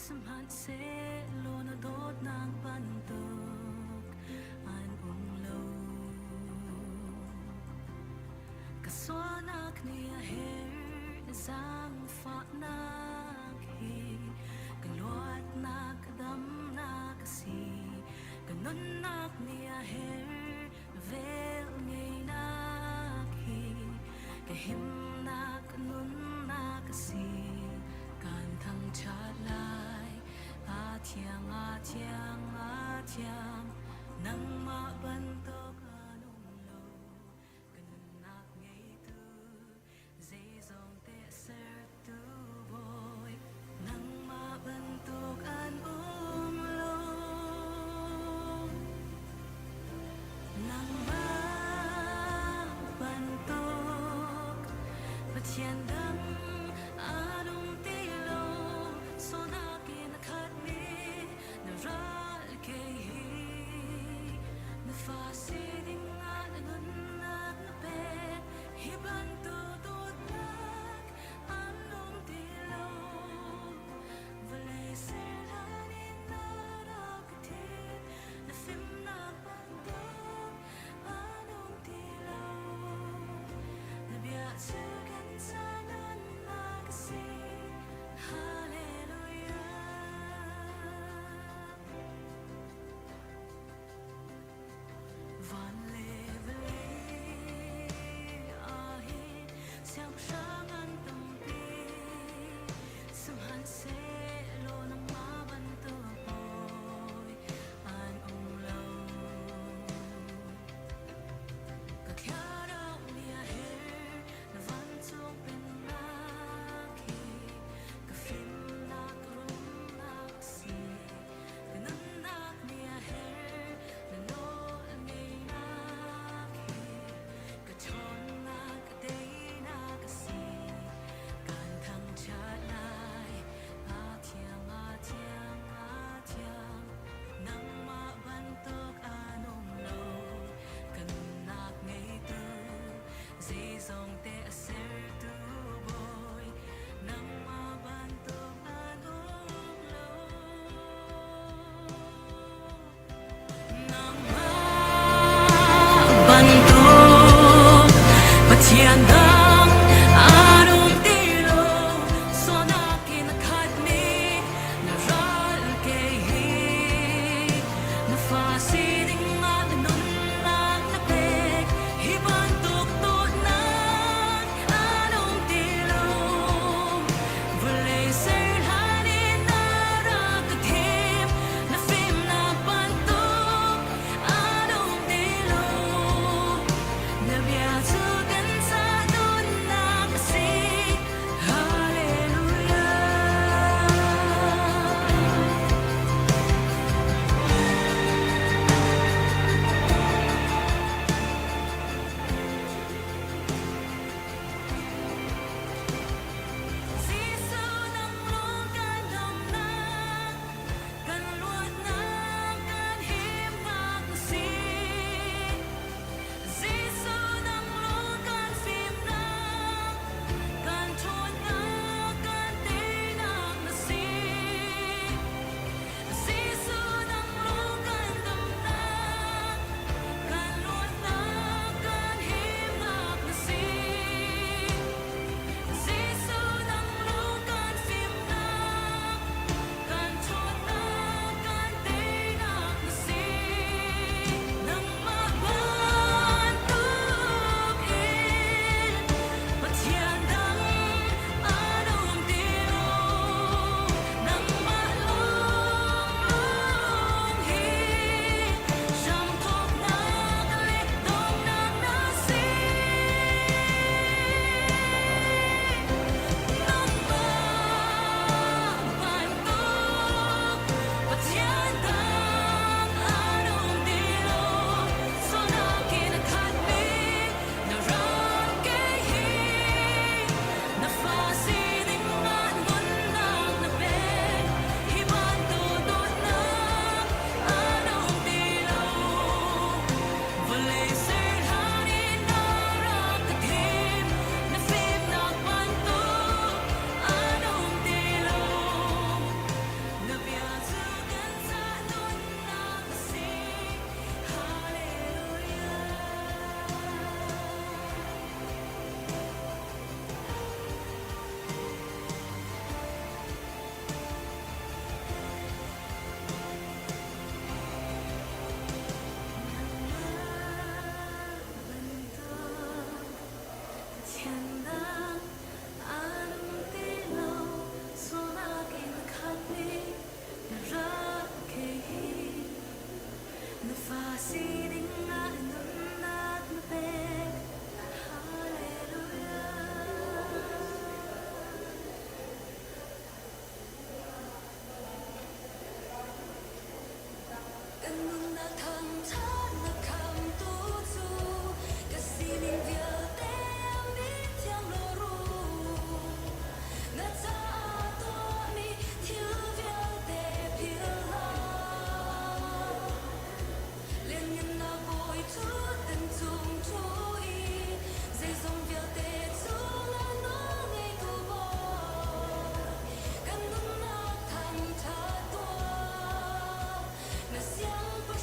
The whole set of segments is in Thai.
Samahan se lo na dot ng pantok an umlo Kaswanak niya her na sang fa nak hi Kalwat na kadam na kasi Kanon nak niya her vel ngay nak hi Kahim na kanon na kasi Kantang chalai Atiang, atiang, atiang Nang mabantok anong lo Ganun nak ngay tu Dây dòng te ser tu boy Nang mabantok anong lo Nang mabantok Patiandang anong tilo So nakin nakat mi Naral kay hi Nafasi Ganun na thầm thát mà kham tu chu Ka silin vial te mi thiang lo ru Na cha to mi thiu vial te phil la Liên nhân na bồi chu tân chung chu y Dây dòng vial te chu la no ngay tu bo Ganun na thầm thát to Na siang pa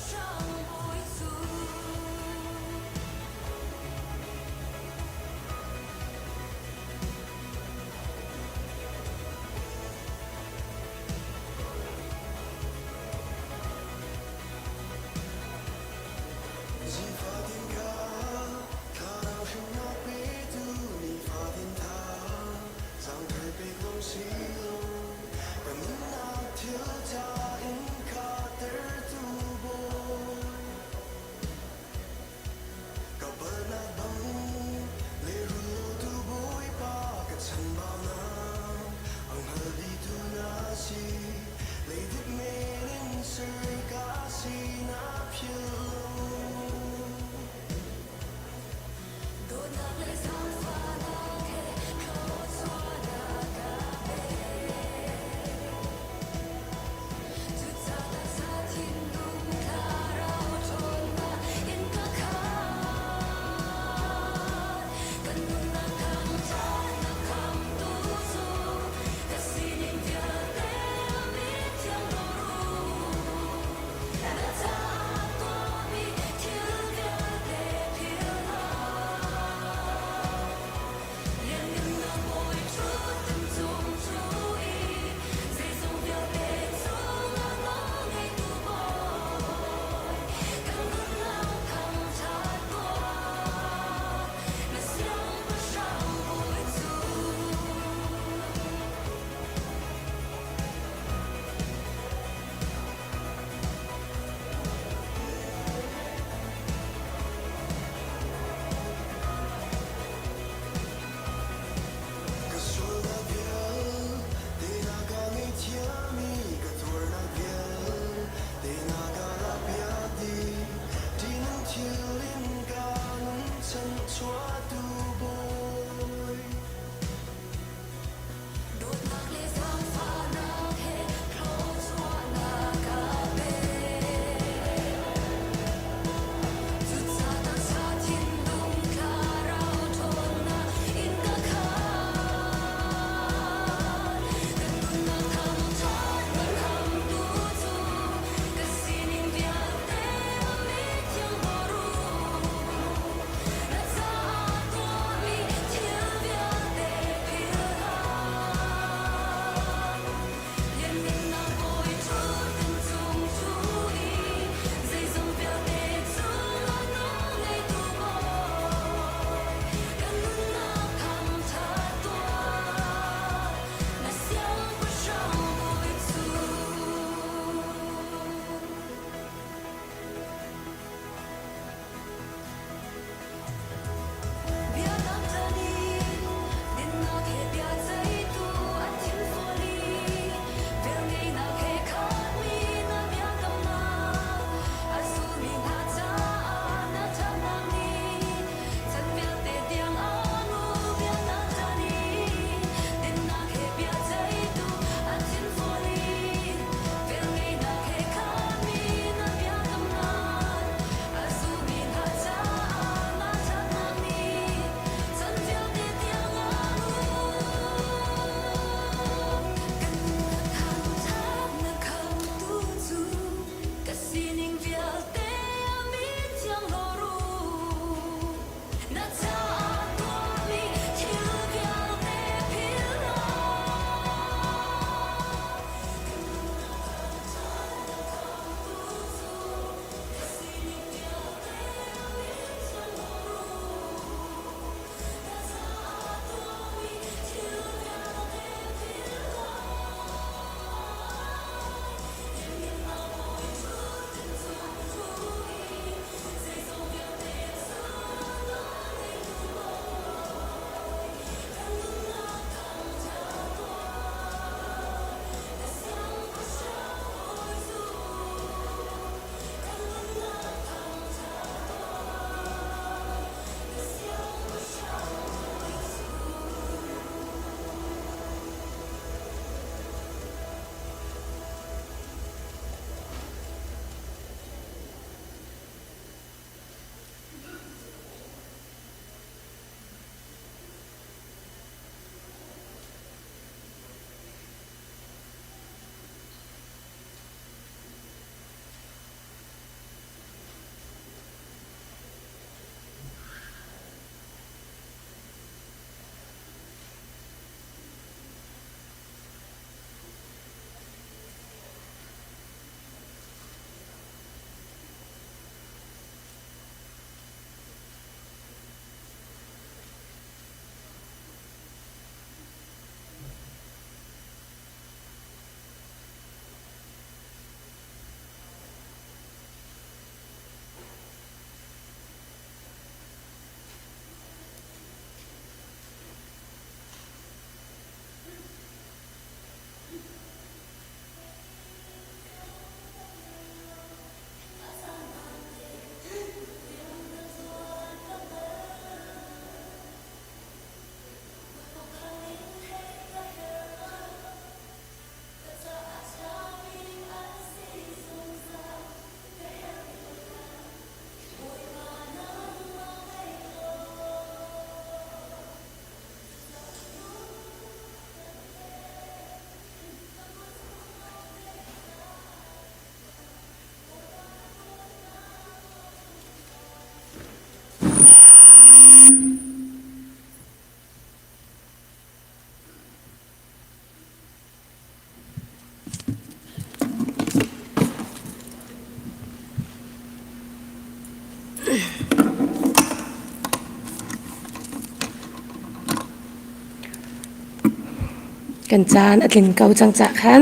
กันจานอดลินเกาจังจักขัน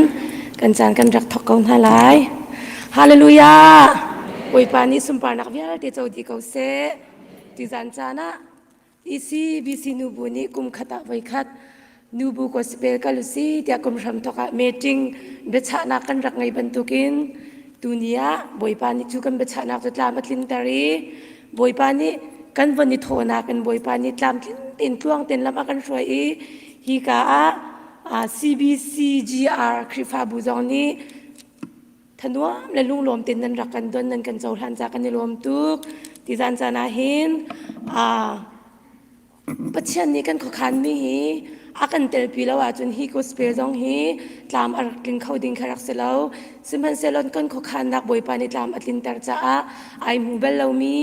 กันจานกันรักทอกเกาหน้าลายฮาเลลูยาอวยปานิสุมปานักวิหารเตจาวดีเกาเซติจานจานะอีซีบิซินูบุนีกุมขัดไว้ขัดนูบุกสเปลกัลซีเดียกุมรำทอกเมจิงเบชานักกันรักไงบรรทุกินตุนียบวยปานิจูกันเบชานักจุดลามัดลินตารีบวยปานิกันวันนิโทนากันบวยปานิตามตินช่วงตินลำกันช่วยฮีกาCBCGR คริฟาบูจองนี้ทันว่าและลุงรวมตินนั้นรักกันดนนั้นกันเจ้าทันจากกันในรวมทุกที่จานจานาหินปัจจัยนี้กันขอขันมีฮีอากันเตลปีแล้วจนฮีก็สเปรจงฮีตามอักลินเขาดิ้งขรักเสลาสิมันเซลอนกันขอขันนักบวยปานิตามอักลินตาจ้าไอมูเบลเลามี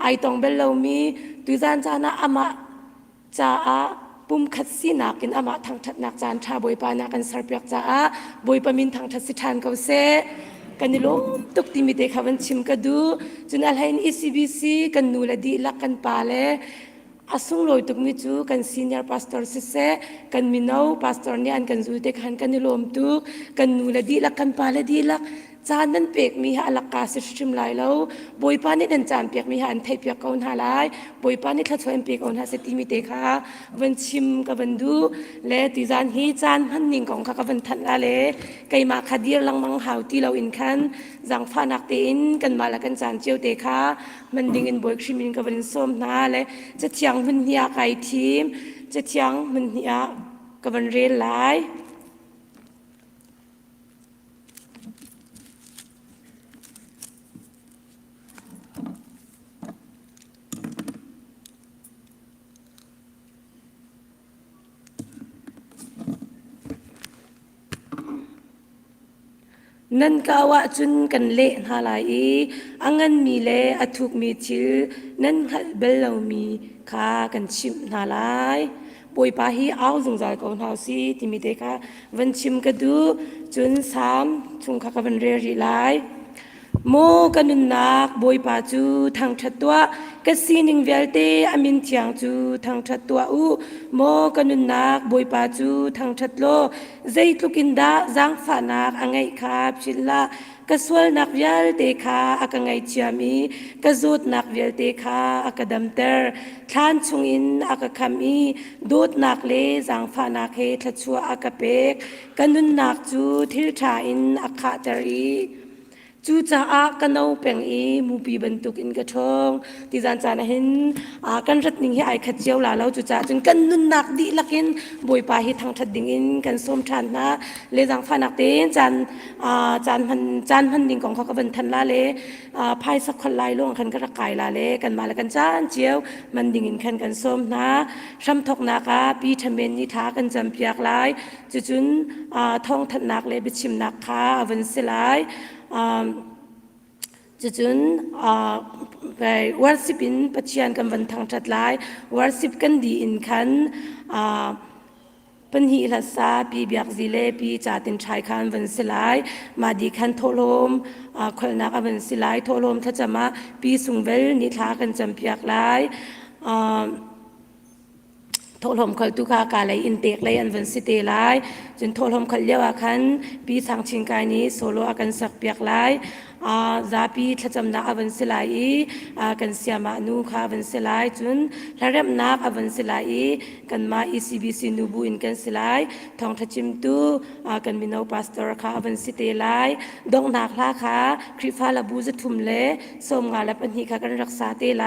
ไอตองเบลเลามีที่จานจานาอามาจ้าปุ่มขัดสีนักกินอามาทางทัดนักจานชาบวยปานักกันสารเปียกจ้าบวยปามินทางทัดสิทานเขาเซกันนิโลตุกติมิเตขับวันชิมกันดูจนอะไรนี่ ECBC กันนูละดีลักกันปาเลอาสุงลอยตุกมิจูกันซีเนียร์พาสตอร์สิเซกันมินาวพาสตอร์เนี่ยอันกันจูเตขันกันนิโลมตุกกันนูละดีลักกันปาเลดีลักจานนั้นเปียกมีหาลักกาสิชิมลายแล้วบวยปานิดันจานเปียกมีหาอันไทยเปียกเอาหน้าลายบวยปานิทัดช่วยเปียกเอาหน้าเสติมิเตค่ะวันชิมกับวันดูและติจานฮีจานหันนิ่งของข้ากับวันทันละเลไก่มาคดีลังมังหาวที่เราอินคันจังฟ้านักเตอินกันมาละกันจานเจียวเตค่ะมันดิ่งอินบวยชิมินกับวันส้มนาและจะเชียงมันเฮียไก่ทีมจะเชียงมันเฮียกับวันเรียนหลายนั่นก็ว่าจุนกันเละหาลายอังเงินมีเละอทุกมีชิลนั่นหัดเบลเรามีค่ากันชิมหาลายปวยปาฮีเอาสงใจของเฮาสิที่มีเด็กวันชิมก็ดูจุนสามทุงข้ากับวันเรียรีลายโมกันนุนักบวยปาจูทางชัดตัวกษีนิงเวลเตอามินเทียงจูทางชัดตัวโมกันนุนักบวยปาจูทางชัดโลใจตุกินดาจังฝานักอังไงคาบชิลละกสวลนักเวลเตคาอักไงเชียมีกจูดนักเวลเตคาอักดัมเตอร์ทานชงอินอักคามีดูดนักเลจังฝานักเฮทัชัวอักเปกกันนุนักจูทิลชาอินอักขะจารีจูจ้ากันเอาเปงมูปีบรรทุกอินกระทงที่จานจานเห็นกันรัดนิ่งให้ไอขัดเจียวลาเราจูจ้าจนกันนุนนักดีลักอินบวยปาให้ทางทัดดิ่งอินกันส้มชันนะเลจังฟ้านักเต้นจานพันดิ่งของเขาก็เป็นทันลาเลพายสักคนลายล่วงคันกระไก่ลาเลกันมาแล้วกันจานเจียวมันดิ่งอินคันกันส้มนะช้ำทกนักปีทำเมนนิทากันจำเปียกลายจุนท้องทัดนักเลยไปชิมนักค่ะวันเสลายจุนไปวอร์สิบินปัจจัยกันวันทางจัดไลวอร์สิบกันดีอินคันปัญหาลักษณะปีเบียกซิเลปีจัดตินชายคันวันสิไลมาดีคันโทลมคนนักวันสิไลโทลมถ้าจะมาปีสุงเวลนิทากันจำเปียกไลโทลมคนตุกากาเลยอินเตกเลยอันวันสิเตไลจนโทลมคนเลี้ยวคันปีทางชิงกายนี้โซโลอากันสักเปียกไลซาปีทัจำนักอวันสิไลกันเสียมานูค่ะอวันสิไลจนระดับนักอวันสิไลกันมา ECBC นูบูอินกันสิไลทองทัจิมตูกันมินาวพาสเตอร์ค่ะอวันสิเตไลดงนักล่ะค่ะคริฟาลาบูจะทุ่มเล่สมงานและปัญหาการรักษาเตไล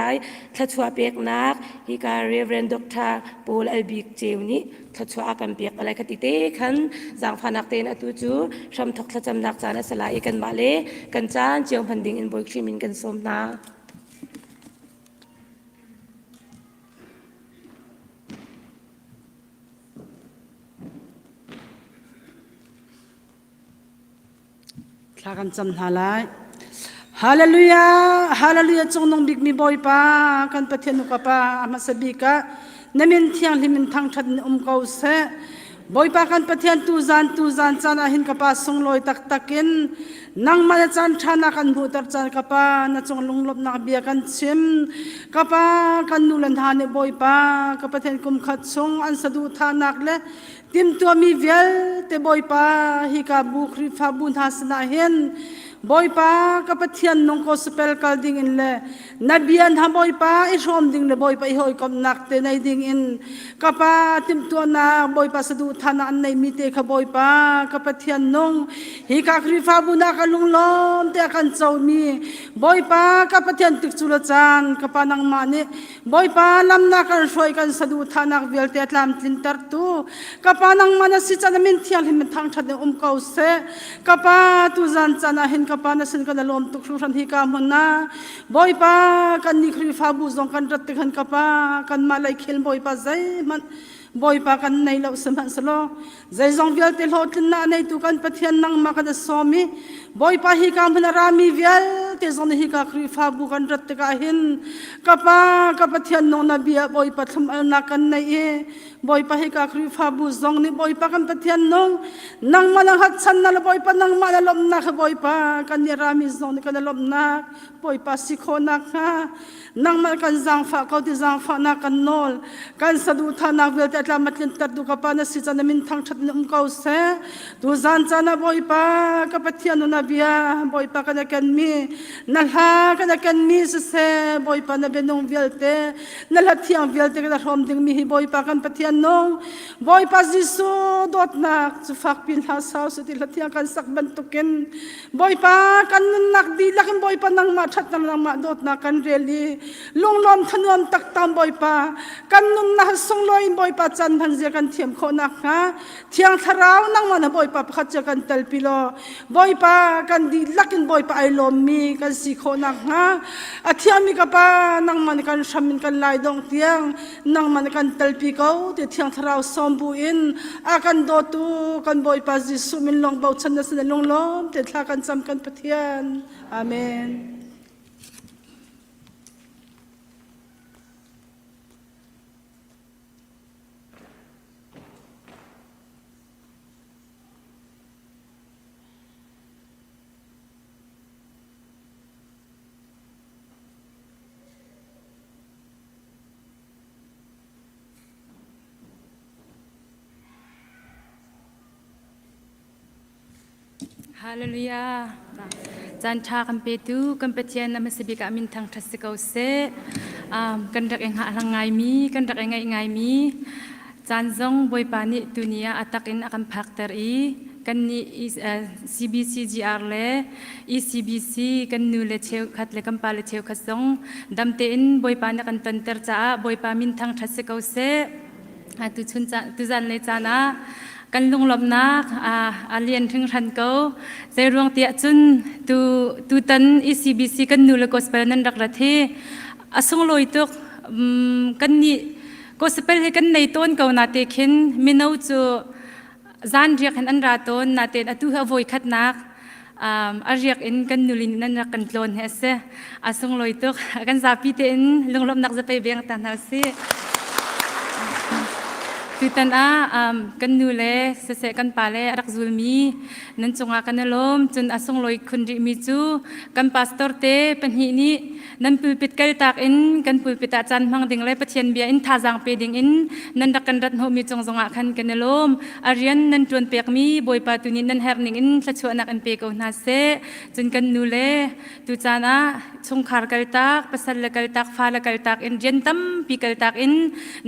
ทัชวาเปียกนักฮิการเรเวนด็อกเตอร์โปลเอลบิกเจวนี้ทัชวากันเปียกอะไรคติเตขันจังฟานักเตนอตุจูชมทกทัจำนักจานสลายกันมาเลกันจ้าเจียงพันดิ่งอินบอยครีมินกันสมนาทากันจำหาลายฮาเลลูยาฮาเลลูยาจงนงบิกมีบอยปากันประเทศนุกปาอามาสบิกะนมินเทียงลิมินทางชัดเกาเสบอยปากันประเทศตูจานจานาหินกปาสงลอยตักินนังมาจานชานากันหูตัดจานกปานาจงลงลบนักเบียกันชิมกปากันนูลันทานบอยปากับประเทศกุมขัดชงอันสะดุทานักเล tim tua mi vel te boy pa hi ka bu khri fa bun hasna hen boy pa ka pathian nong ko spell kal ding in le nabian ha boy pa I rom ding le boy pa I hoi kom nak te nai ding in ka pa tim tua na boy pa sadu thana an nei mi te kha boy pa ka pathian nong hi ka khri fa bu na ka lung lom te kan chau mi boy pa ka pathian tik chula chan ka pa nang ma ne boy pa lam na kan roi kan sadu thana vel te tlam tin tar tu ka pa nang ma na si chan min thial him thang that ne kau se ka pa tu zan chana hin ka pa na sin kan lom tuk ran hi ka mun na boy pa kan ni khri fa bu zong kan rat te kan ka pa kan ma lai khel boy pa zai man boy pa kan nei lo saman salo zai zong vel te lo tin na nei tu kan pathian nang ma kan somi boy pa hi ka mun ra mi vel te zong hi ka khri fa bu kan rat te ka hin ka pa ka pathian no na bia boy pa tham al na kan nei e boy pa hi ka khri fa bu zong ni boy pa kan pathian nong nang ma lang hat chan na boy pa nang ma lom na ka boy pa kan ni ra mi zong ni kan lom na boy pa si kho na kha nang ma kan zang fa ko ti zang fa na kan nol kan sadu tha na vel te tla matlin tar du ka pa na si chan min thang that num ko se tu zan chana boy pa ka pathian no na bia boy pa kan mi na ha kan mi se boy pa na benong vel te na la thiang vel te ka rom ding mi hi boy pa kan pathian nong boy pa jisu dot na chu fak pin ha sa su ti la thiang kan sak ban tuken boy pa kan nak di lakin boy pa nang ma that nang ma dot na kan reli lung lom thanom tak tam boy pa kan nun na song loi boy pa chan thang je kan thiam kho na ha thiang tharau nang ma na boy pa khat je kan tel pilo boy pa kan di lakin boy pa ai lom mi kan si kho na ha a thiam mi ka pa nang man kan shamin kan lai dong tiang nang man kan tel pi ko te thiang tharau som bu in a kan do tu kan boy pa jisu min long bau chan na sin long lom te thla kan cham kan pathian amen. Hallelujah. Jan cha kan petu kan petian na masibi ka amin thang thasikaw se kan dak eng ha langai mi kan dak engai ngai mi jan zong boy pani dunia atakin akan faktor I kan ni CBCGR le ECBC kan nu le cheu khat le kan pa le cheu khasong damte in boy pani kan tanter cha boy pa min thang thasikaw se tu chun cha tu jan le cha naกันลงลมนักเรียนถึงทันเก้าใจรวงเตียจุนตูตันECBCกันนูเลกสเปลนันรักระเทส่งลอยตุกกันนี่กสเปลให้กันในต้นเก่านาเตขินมินเอาจูจานเรียกหันอันราต้นนาเตอตุฮาวอยขัดนักเรียกอินกันนูลินนันรักกันโลนเฮเซส่งลอยตุกกันซาปีเตนลงลมนักจะไปเบียงตันเฮเซคือตันกันนูเลเสกันปาเลรักซุลมีนั่นจงอากันลมจนส่งลอยคนริมิจูกันพาสตอร์เตเป็นหีนี้นั่นปูปิดกัลตากอินกันปูปิดอาจารย์มังดิ่งเลยปะเทียนเบียอินท่าจังเปดิ่งอินนั่นดักกันรัดหัวมีจงอากันกันลมอาเรียนนั่นจวนเปียกมีบอยปาตุนินนั่นแฮร์นิ่งอินสัชวนักอันเปียกเอานาเซจนกันนูเลตุจานะชงคาร์กัลตากปัสสาวะกัลตากฟ้ากัลตากอินเจนตัมปีกัลตากอิน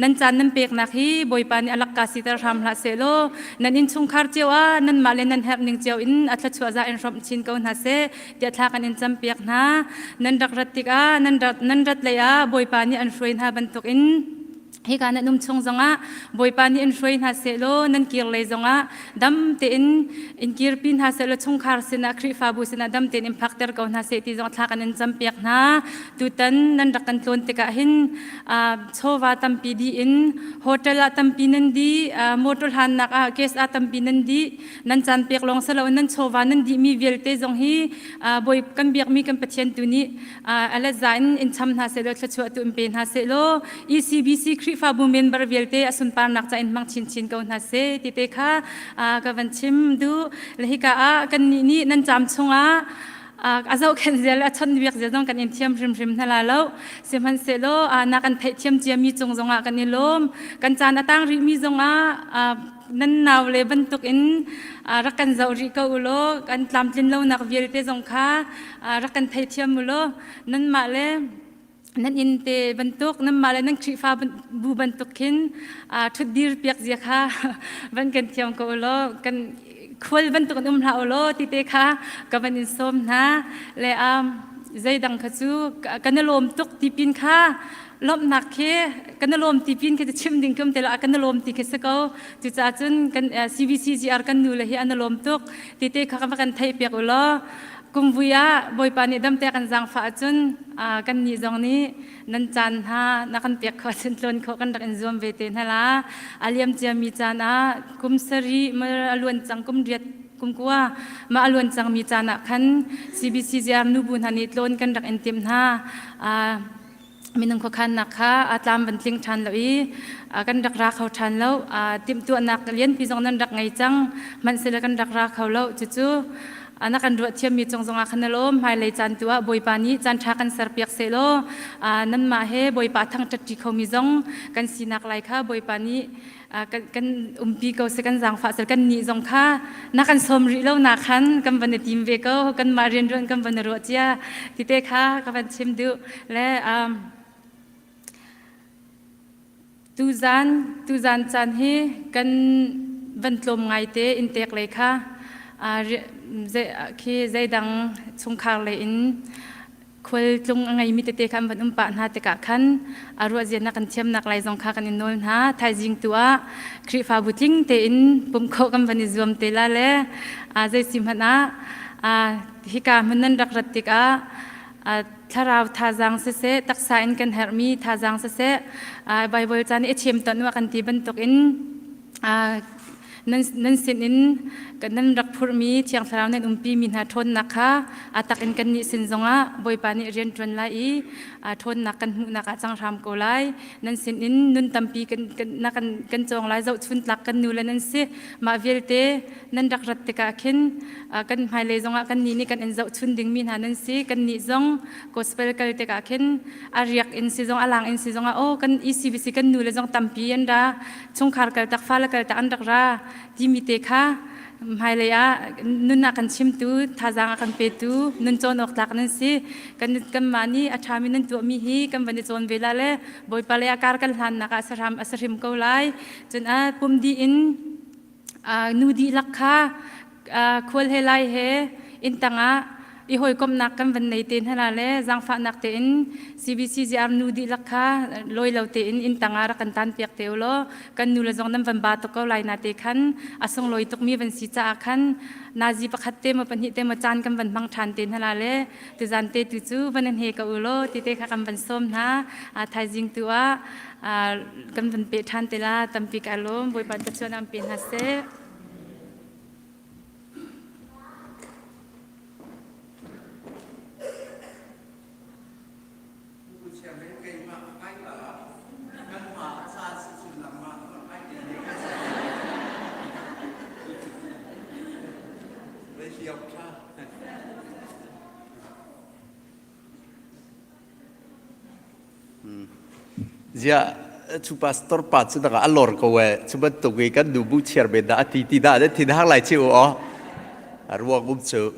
นั่นจานนั่นเปียกนักฮีบอยปานี่อลักกาสิตารำละเซโลนั่นอินชงคาร์เจียวนั่นมาเลนันแฮร์นิ่งเจียวอินอัตชัวซาอินรอมชินเกานาเซเดียดทากันอินจำเปียกนะนั่นรักรัติกนั่นรัดเลยบอยปานี่อันช่วยหาบรรทุกอินให้การนุ่มชงจงบอยปานี่อันช่วยหาเซโลนั่นเกี่ยวเลยจงดำเตอินกีร์ปินหาเซโลชงคาร์เซนักคริฟาบุเซนัดำเตอินพักเตอร์เกานาเซติจงทากันอินจำเปียกนะตุตันนั่นรักกันทวนติกาหินโชวาตัมปีดีอินโฮเทลตัมปีนันดีมอเตอร์ฮันนักเคสตัมปีนันดีนั่นจันเปียกลงเซโลนั่นโชวานันดีมีเวลเตจงฮีบอยกันเบียกมีกันเปเชียนตุนีอะไรจ่ายอินทำหาเซโลชัวตุอินเป็นหาเซโล ECBC คริฟาบุเมนบาร์เวลเตอสุนปานักจ่ายอินมังชินเกาหาเซติเตค่ะกับวันชิมดูเลหิกากันนี่นั่นจำชงอาเจ้าเคนเซลชนเวียกจะต้องกันอินเทียมริมนั่นแล้วเสียมันเซโลนักกันเทียมเจียมีจงกันนิลมกันจานตั้งริมีจง nan naw le bantuk in rakan zauri ka ulo kan tlamtlin lo nak vierte zong kha rakan thai thiam ulo nan ma le nan in te bantuk nan ma le nan khrifa bu bantuk kin thudir piak zia kha ban kan thiam ko ulo kan khol bantuk ha ulo ti te kha ka ban in som na le zai dang kha chu kan lom tuk ti pin khaลบหนักเคกันลมตีพินแค่จะชิมดิ่งคำแต่ละกันลมตีแค่สักเอาจุดจ้าจนกันCBCGR กันดูเลยที่อันลมตุกตีเตะข้ากันไทยเปียกอุลอกุมวิยาบอยปานิดำแต่กันจังฟ้าจนกันนี่จงนี้นันจันฮะนักกันเปียกเขาจนล้นเขากันดักอินซอมเวเตนฮะละอาเลียมเจียมีจานะกุมสรีมาล้วนจังกุมเรียดกุมกัวมาล้วนจังมีจานะคัน CBCGR นูบุญฮันิดล้นกันดักอินเต็มฮะมีนึงข้อขันนักค่ะตามบันทึกชันแล้วกันดักรักเขาชันแล้วติมตัวนักเรียนพี่จงนั้นดักไงจังมันเสร็จกันดักรักเขาแล้วจู่ๆนักการดูเทียมมีจงอาคันลมหายเลยจันตัวบอยปานี้จันทากันสารเปียกเซโลนั่นมาเฮบอยปาทั้งจัดที่เขามีจงกันสีนักไหลค่ะบอยปานี้กันปีเขาเสกันจังฟ้าเสกันนี่จงค่ะนักการสมริแล้วนักขันกันบันทีมเวก็กันมาเรียนรู้กันบันรัวเจียที่เตะค่ะกันบันชิมดูและตูจานจันเฮกันบรรลมไงเตอินเตกเลยค่ะใจดังชงคางเลยอินควรจงไงมิเตคันบรรปะนาเตกะขันรัวเจียนักกันเทียมนักไหลจงคากันอินโนนฮะไทยจิงตัวคริฟาบุติงเตอินปุ่มโคกันบันรวมเตละเล่ใจสิมหนะฮิกามันนั่นรักรัติกะถ้าเราทาจังเสะตักษาอินกันเฮร์มีทาจังเสะไบเบิลจานเอเชมตันว่ากันที่บรรทุกอินนั่นสินินกันนั่นรักพูดมีเชียงสาวนั่นปีมินหาทนนะคะตักอินกันนิสินจงะบอยปานิเรียนจนไล่ทนนักกันนักจังรำโกไลนั่นสินินนุ่นตัมปีกันนักกันจงไล่เจ้าชุนตักกันนูและนั่นสิมาเวลเตนั่นรักรัตกะเข็นกันไฮเลยจงะกันนี่กันอินเจ้าชุนดิ่งมินหานั่นสิกันนี่จงกอสเปลกันเตกะเข็นอาริยกอินสิจงอลังอินสิจงะโอ้กันอีซีบิสิกันนูและจงตัมปีอันดาชงคาร์กันตักฟ้าและกันตักอันดักราที่มีเตค่ะหายเลยนุ่นนักกันชิมตูท่าจางกันเปตูนุ่นโจนออกจากนั่นสิกันมานี่อาชามินันตัวมีฮีกันวันนี้โจนเวลาเล่บอยปลายอาการกันหันนักอัสริมเกาไลจนปุ่มดีอินนูดีลักค่ะควรเฮไลเฮอินตังอีหอยกมนักกันวันนี้เต็นฮะละเล่จังฟ้านักเต็น CBCGR นูดีลักค่ะลอยเราเต็นอินตังรักกันตันเปียกเตวโลกันนูละจงนั้นวันบาตกเอาไลนาเตขันส่งลอยตกมีวันสีจ้าขันนาจีประคัตเตมาปัญหิเตมาจานกันวันบังชันเต็นฮะละเล่ตุจันเตตุจูวันนั้นเฮกอุโลติเตค่ะกันวันส้มนะไทยจิงตัวกันวันเปทันเตละตัมปีกาลมบอยปันตะชวนอัมเป็นฮัสเซZia tu pastor pat su daga alor ko we chu bat to ge kan du bu cher be da ti da de ti da lai chi o ruwa gum chu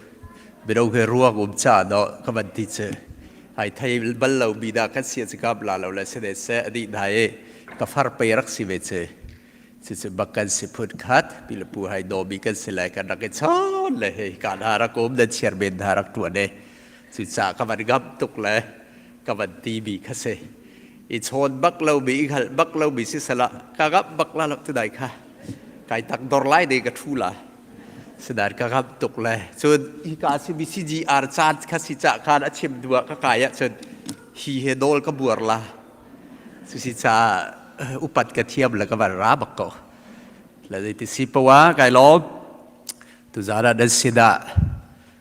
be do ge ruwa gum cha no ka ban ti che ai thai bal lo bi da ka sia ka bla lo la se de se adi dai ka far pe rak si ve che se bakan se phut khat pi le pu hai do bi kan se lai ka da ke chon le he ka da ra ko da cher be da rak tu de su cha ka ban gap tuk le ka ban ti bi kha seอีชนบักเราบีขัดบักเราบีสิสละกะกับบักลาลักตุได้ค่ะไก่ตักดอร์ไลเดกทูละสดารกะกับตกเลยส่วนอีกาสิบิซีจีอาร์ชาร์คาสิจะคาดชิมดัวกะกายะส่วนฮีเฮโดลกะบัวละสุสิจะอุปัตกะเทียมแล้วก็บาราบักก็แล้วที่สิปวะไก่ลบตุจาระดัชดา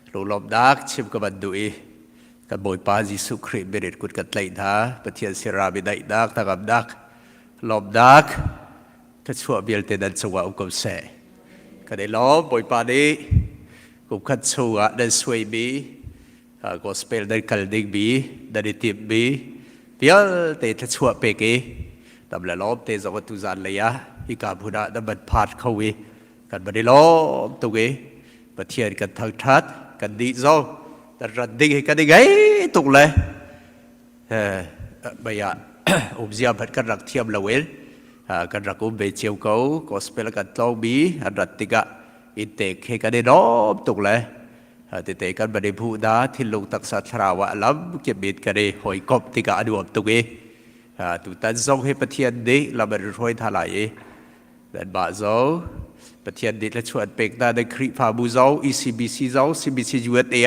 โลลบดักชิมกับบัดดุยกับบ่อยป้าจิสุครีเบริดกุดกัดไลดาปะเทียนเสราบิได้ดักตะกับดักลบดักถ้าชั่วเบียลเตดันสวะอุกบเสก็ได้ลบบ่อยป้าดีกุบขัดชัวดันสวยบีก็สเปลดันคัลดิกบีดันดิติบบีเบียลเตถ้าชั่วเปกีตำละลบเตจวัตุจานเลยะ ฮิกาพุนาดับบัดพาดเขาวิกันบัดลบตุกิประเทศกันทางทัดกันดีโซแต่รัดดิ้งกันได้ไงตุกเลยบายาอุบเสียบัดกันรักเทียมละเวลกันรักอุบเบเชียวเขาก็สเปลกันตองบีอันรัดติกะอินเตกให้กันได้รอบตุกเลยติเตกันบัดพูดาที่ลงตักสัตราวะลับเก็บบิดกันได้หอยกบติกะอดูบตุกิตุตันส่งให้ประเทศนี้เราบัดรวยทลายแต่บาโซประเทศนี้และชวนเป็กได้ในคริฟาบูโซ ECBC โซ CBC ยูเอสเอ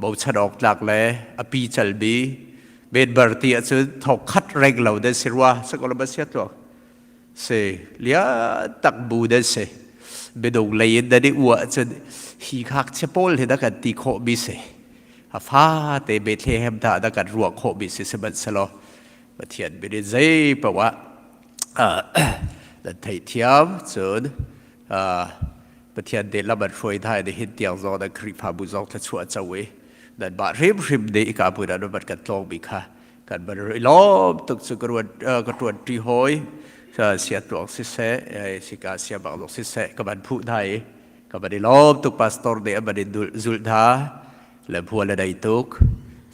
บ่ชัดออกหลักเลยอภิจัลบีเบนบาร์ตีอาจจะถกคัดแรงเราได้สิว่าสักคนละเสียตัวเสียเลี้ยตักบูได้เสียเบดงเลยได้ดีว่าจะฮีคักเชปอลเห็นกันตีโคบิเสียฟ้าแต่เบทเลเฮมตาได้กันรัวโคบิเสียสบัดสลอประเทศเบดใจเพราะว่าแต่ไทยเทียมส่วนประเทศเดลบัดรวยไทยได้เห็นเตียงโซได้คริฟาบูโซทัชวเจ้าเวดันบาริมเด็กกับผู้นั้นบัดกันตองบิค่ะกันบัดรลบตุกสุกรวดทรีหอยเสียตัวสิเสสิกาเสียบางตัวสิเสกับบัดผู้ไทยกับบัดลบตุกพาสตอร์เดบัดจุลธาและพัวละได้ตุก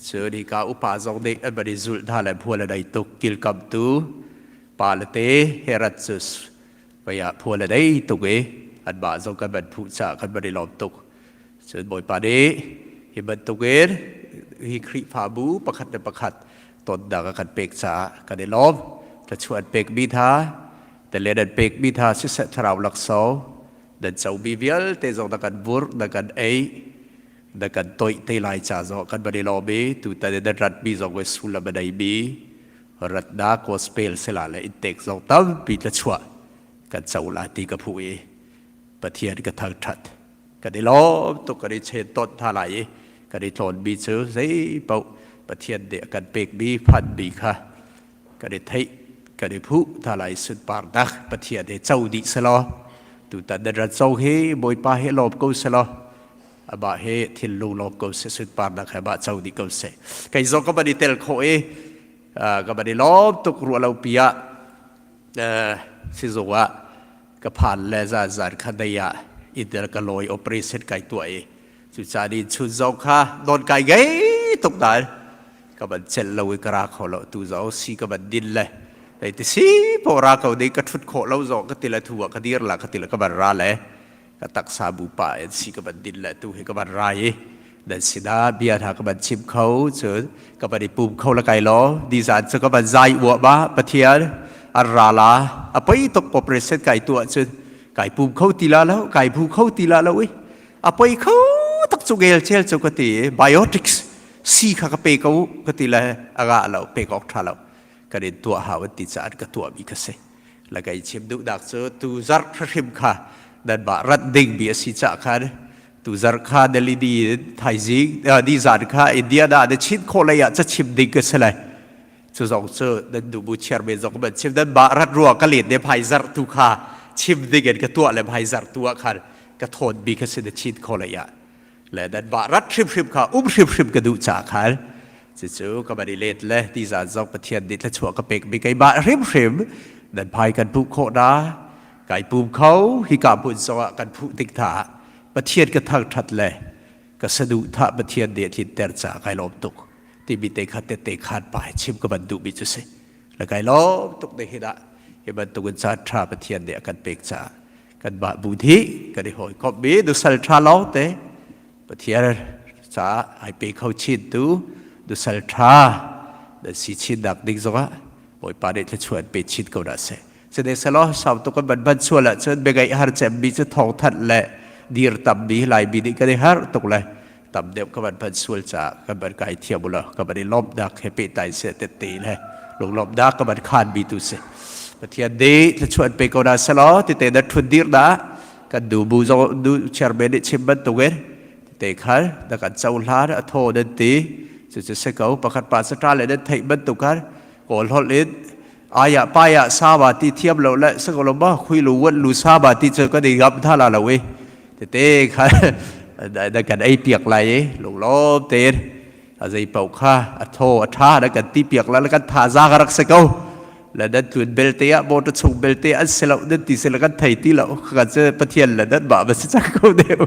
เสือดีกาอุปาจงเด็กบัดจุลธาและพัวละได้ตุกกิลกับตูปาลเตเฮรัตซุสไปอะพัวละได้ตุกอันบาจงกันบัดผู้จ่ากันบัดลบตุกเสือบ่อยปาเดฮิบันตุเกอร์ฮิคริฟาบูประคัดประคัดตนดักกันเปกษากันได้ลบจะชวนเปกบิธาแต่เลดันเปกบิธาสิเสตราวลักโซดันเจ้าบิเวลเตจงดักันบูร์ดักันเอดักันตัวเตลายจ่าโซกันบัดลบตุแต่ดันรัดบิจงเวสุลบัดไอบีรัดดาโคสเปลเซลาเลอินเตกจงตั้มปิดละชัวกันเจ้าลาตีกับผู้ประเทศกันทางทัดกันได้ลบตุกันได้เชิดต้นท่าไหลกันได้โทนบีเสือใส่เป่าประเทศเดียกันเปกบีพันบีค่ะกันได้ไทยกันได้ผู้ท่าไหลสุดปากดักประเทศเดียเจ้าดิสลอตุตันเดรัดเจ้าเฮบอยปาเฮลบกูสลออบาเฮทิลลูลบกูเสสุดปากดักให้บาเจ้าดิกูเสกันยกก็บัดเตลโคก็บัดลบตุกรัวเราปียสิโซวะก็ผ่านเลซ่าจาร์คันเดียอินเตอร์ก็ลอยโอเปอเรชั่นไก่ตัวสุดท้ายชุดเจ้าข้าโดนไก่ไงตกได้ก็บัดเจลเราวิกราเขาเราตัวเจ้าสีก็บัดดินเลยแต่ที่สีพอราเขาได้ก็ชุดโคเราเจ้าก็ติละทัวก็ดีละก็ติละก็บัดราเลยก็ตักซาบูป่าสีก็บัดดินเลยตัวเฮก็บัดรายแต่สิดาเบียร์ถ้าก็บัดชิมเขาเจอก็บัดปุ่มเขาละไก่ล้อดีสันจะก็บัดใจวัวบ้าปะเทียนอาราลาอภัยตกโอเปอเรชั่นไก่ตัวเจอไก่ปุ่มเขาตีละแล้วไก่ปุ่มเขาตีละแล้วอภัยเขาตักจุเกลเชลจุกติไบโอติกส์สีข้ากเปกเอากติละอากาศเราเปกออกท่าเราก็เดินตัวหาวันติดจานก็ตัวมีกษแล้วก็ชิมดูดักเจอตูจักริมค่ะดันบารัดดิ่งเบียสิจักค่ะตูจักค่ะเดลีดีไทยซิกดีจักค่ะอินเดียดาเดชิดโคเลยจะชิมดิ่งก็เสร็จจุดสองเจอดันดูบูเชียร์เบนจงบันชิมดันบารัดรัวกะเลียดเดพายจักตุค่ะชิมดิ่งก็ตัวเลยพายจักตัวค่ะก็โทษบีก็เสด็จชิดโคเลยและดันบารัดทริมค่ะทริมก็ดูจากค่ะจู่ๆก็บริเลตเลยที่จะจอกประเทศดิบและชัวก็เป็กมีไก่บาริมดันพายกันผู้โคดาไก่ปูเขาฮิกาบุญสวะกันผู้ติกถาประเทศก็ทักทัดเลยก็สะดุท่าประเทศเดียที่เตอร์จ่าไก่ลมตกที่มีเตะขาดไปชิมก็บรรดุบิจุสิแล้วไก่ลมตกในหิดะเห็นบรรทุกันจ่าท่าประเทศเดียกันเป็กจ่ากันบาบุธีกันได้หอยก็มีดูสัลทราล้อเตะประเทศจ่าไอเป็กเขาชิดดูสัลทราดูสิชิดดักดิ้งสวะโอยปาเดจะชวนไปชิดก็ได้เสเสด็จสลอสาวตุกันบันชัวละเชิญเบกไอฮาร์เจมบีจะทองทัดและดีร์ตับบีลายบีดีก็ได้ฮาร์ตกเลยตับเดียวกันบันชัวจ่ากันบันไก่เทียบุละกันบันได้ลบดักให้ไปไตเสตตีเลยลงลบดักกันบันคานบีตุเสประเทศดีจะชวนไปก็ได้สลอที่เตะดัดทุนดีร์ดากันดูบูโซดูเชอร์เบนชิมบันตุเกอร์เตะขาดักกันเจ้าลาร์โทเดนตีจะเสกเอาประคัดปาสตราเลยเดินไทยบันตุกันโกลฮอลลิดอายะปายะซาบาติเทียมเราและสกลบ้าคุยรู้ว่าลูซาบาติเจอก็ได้รับท่าละเว้ยเตะค่ะได้กันไอเปียกไหลลงล้อเตะอะไรเป่าข้าโทท่าได้กันตีเปียกแล้วกันท่าซากรักสกเอา และดันตุนเบลเตียบอตชงเบลเตียอันเสลาดันตีเสลกันไทยตีเหล่ากันจะปะเทียนและดันบ่ามันจะจักเขาเดียว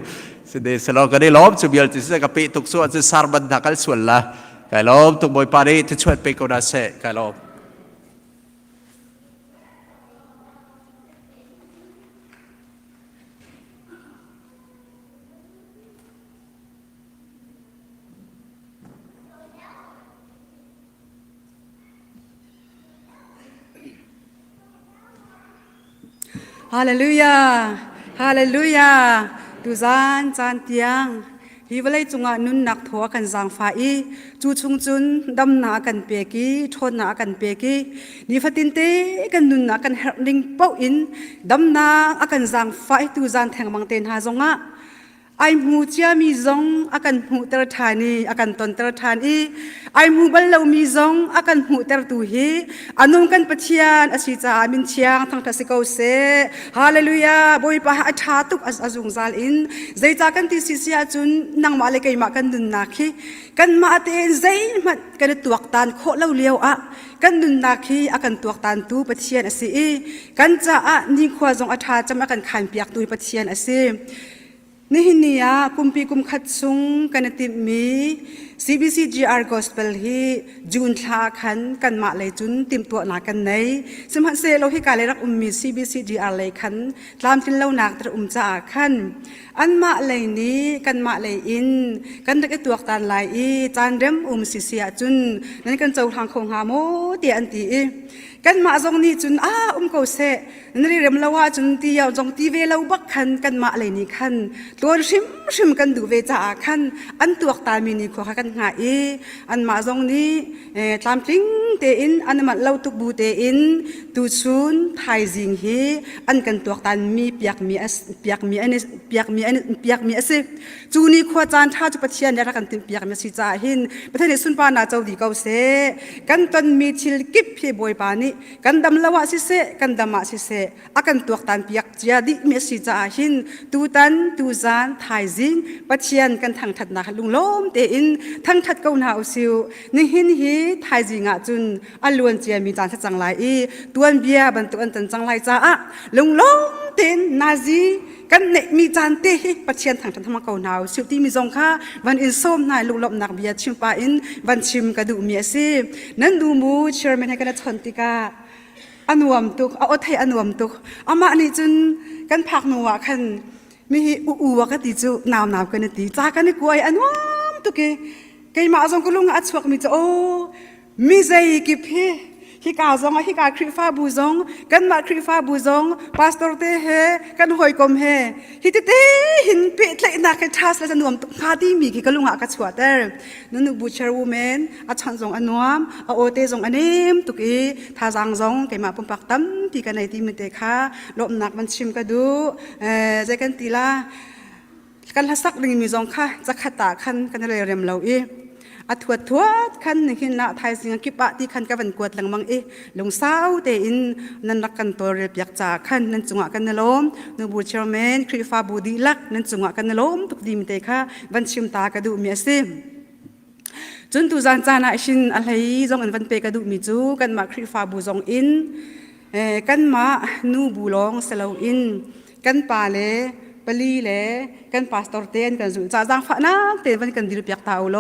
เสด็จเสลากันได้ล้อมจุบยลติสกับปีตุกส่วนจะสารบันดักส่วนละไก่ล้อมตุกบอยปารีจะช่วยไปก็ได้เสกไก่ล้อม ฮาเลลูยาฮาเลลูยาดูจานจานเตียงฮิวเลยจุงานุนนักทัวกันจางฟ้าอีจูชุงจุนดำนากันเปกีทนนากันเปกีนิฟัตินเตกันนุนนากันเฮลิงเป้าอินดำนาอากันจางฟ้าตูจานแทงมังเตนหาจงะไอมูเจียมีจงอากันหูเตอร์ทานีอากันตนเตอร์ทานีไอมูบัลเลวมีจงอากันหูเตอร์ตูฮีอนุมกันปะเทียนอาศิจามินเชียงทั้งทัศกาวเซฮาเลลูยาบอยปะอาชาตุกอาจุงซาลินใจจากกันที่สิเสียจุนนังมาเลกัยมากันดุนนาคีกันมาเตนใจมันกันตัวตันโคเล่าเลี้ยวอะกันดุนนาคีอากันตัวตันตูปะเทียนอาศิกันจะอะนิขวาจงอาชาจะมากันขันเปียกตูปะเทียนอาศินี่หินียกุมปีกุมขัดซุงกันติมี CBCGR Gospel ฮีจูนทาขันกันมาเลยจุนติมตัวหนากันในสมัครเซโลฮิกาเลยรักมี CBCGR เลยขันตามที่เราหนักตระจ่าขันอันมาเลยนี้กันมาเลยอินกันตะตัวตันลายอีจานเริ่มสิเสียจุนนั้นกันเจ้าทางคงหาโมเตียนตีกันมาจงนี้จุนเขาเสนั่นเรียมละว่าจุนที่ยาวจงที่เวลาบักขันกันมาเลยนี่ขันตัวชิมกันดูเวจ่าขันอันตัวตามีนี่ขอกันหาอันมาจงนี้ตามทิ้งเตอินอันมาเล่าตุกบูเตอินตูชุนไทยจิงฮีอันกันตัวตามีเปียกมีจูนี่ขวาจานท่าจุปเชียนยารักันติเปียกมีสิจ่าหินประเทศสุนปานาเจ้าดีเกาเสกันตอนมีชิลกิบพี่บอยปานีกันดำละวะสิเสกันดำมาสิเสอากันตัวตันเปียกเจียดิเมสิจ่าหินตูตันตูจานไทยจิงปะเชียนกันทางถัดนาลุงล้มเตอินทางถัดเกาหนาอุซิวนี่หินฮีไทยจิงอาจุนอันล้วนเจียมีจานทัดจังไรตัวเบียบันตัวอันตันจังไรจ้าลุงล้มเต็นนาซีกันเนมีจานเตะปะเชียนทางทันธรรมเก่าหนาวสุดที่มีจงค่าวันอินส้มนายลุงหลบนักเบียชิมปาอินวันชิมกระดูเมียซีนั้นดูมูเชื่อมันให้กันชนติกาอนุวมตุกเอาไทยอนุวมตุกอามานี่จุนกันพักนัวขันมีอูวกันติจูหนาวกันติจากกันนี่กวยอนุวมตุกเกยมาจงกุลุงอัดสวกมีจะโอมีใจกิบพี่ฮิกาจงฮิกาคริฟ้าบูจงกันมาคริฟ้าบูจงพาสตอร์เตเฮกันหอยกลมเฮฮิตเตหินเปิดเลยนักทัสและจนวมตุคาดีมีกิกลุงอากัดสวดเตอร์นั่นบูชาวูแมนอาชันจงอนวมอาโอเตจงอันเนมตุกีทาจังจงเกมาปุ่มปักตั้มที่กันในที่มิเตค่ะลบนักมันชิมกระดูใจกันตีละกันละสักหนึ่งมีจงค่ะจะขัดตาขันกันเลยเรียมเราอัดทวดขันหินละไทยสิงกิปะที่ขันกับวันกวดหลังมังลงเศร้าเตอินนันรักกันตัวเรียบยักจ่าขันนันจงกันนล้มนบูชาเมนคริฟ้าบูดีลักนันจงกันนล้มตุกดีมิเตค่ะวันชิมตากระดูมีสิจนตุจานจานาชินอะไรจงอันวันเปกระดูมีจูกันมาคริฟ้าบูจงอินกันมานูบูลองเสลาอินกันปาเลปลีเล่กันพาสตอร์เตนกันจุจ้าจังฟ้านักเตนวันกันดิลเปียกตาอุโล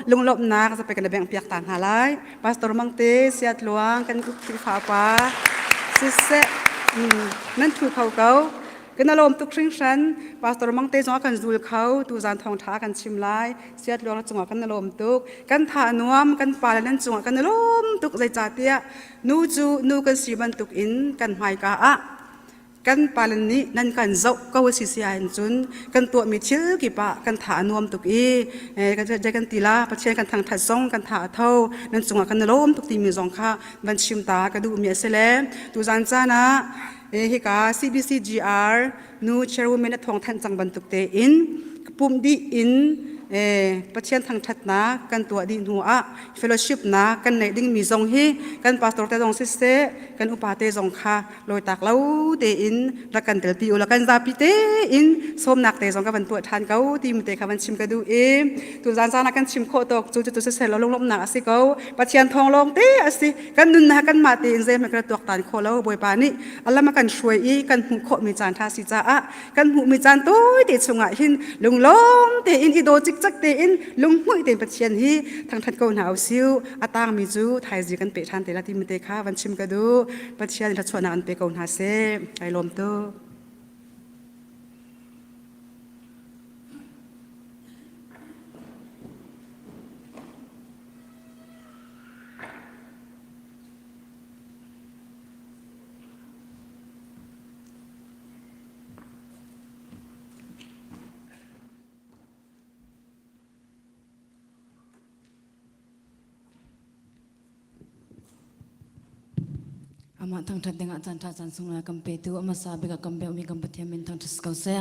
ลุงลบนักจะไปกันแบ่งเปียกตางหาไลพาสตอร์มังเตเสียดลวงกันกุศลฟ้าป้าสิเสนั่นถูกเขากันอารมณ์ตุกชิงชันพาสตอร์มังเตจงกันจูลเขาตูจานทองท้ากันชิมไลเสียดลวงจงกันอารมณ์ตุกกันทานวมกันปาลนั่นจงกันอารมณ์ตุกใจจ่าเตียนูกันสีบันตุกอินกันหายกากันปาลนี้นั่นกันเจ้าก็วิสิยาจุนกันตัวมีชื่อกี่ปะกันถานวมตุกีกันจะกันตีลาประเชนกันทางถัดซงกันถาเท่านั่นจงกันล้มตุกตีมีจงค่ะบันชิมตากระดูมีเสลตุจันจานะฮิกา CBCGR นูเชรูเมนทองทันจังบันตุกเตอินปุ่มดีอิน ประเทศทางทัดนะกันตัวดินหัวเฟลโลชิพนะกันในดิ่งมีทรงฮีกันพาสตอร์เตจงซิสเตกันอุปาเตจงค่ะลอยตักเล่าเตอินรักกันเตลปิโอรักกันซาปิเตอินสมนักเตจงกับวันตัวทานเขาทีมเตะกับวันชิมกระดูตุจานจานักกันชิมโคตกจูจุดเสร็จแล้วลงหนักสิเขาประเทศทองลงเตสิกันนุนนะกันมาเตอินเซมันกระตัวตันโคแล้วบอยปานี่อัลลอฮ์มากันช่วยกันหูโคมีจานทาสิจ้ากันหูมีจานตัวเตชงะหินลงล้มเตอินอิโดจิกจักเตอินลุงหุ่ยเต็มประเทศฮีทางทัดเกาหนาวซิวอาตางมีจูไทยจีกันเปะทันเตละที่มันเตค่ะวันชิมกระดูประเทศทัดชวนอันเปะเกาหนาเซไอลมโตamat thang that dengan chan tha chan sung la kam pe tu ama sa be ka kam be mi kam pathia min thang thas kau se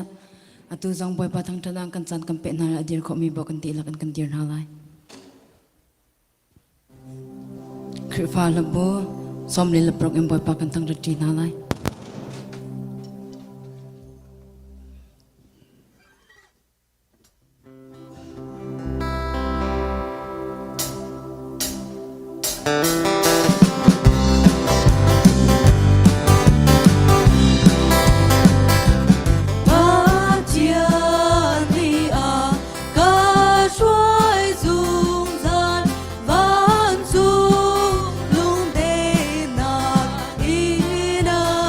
atu jang boy pa thang thang kan chan kam pe na adir kho mi bo kan ti la kan dir na lai krifa la bo som le la prok em boy pa kan thang rat ti na lai Hãy subscribe cho kênh Ghiền Mì Gõ để không bỏ lỡ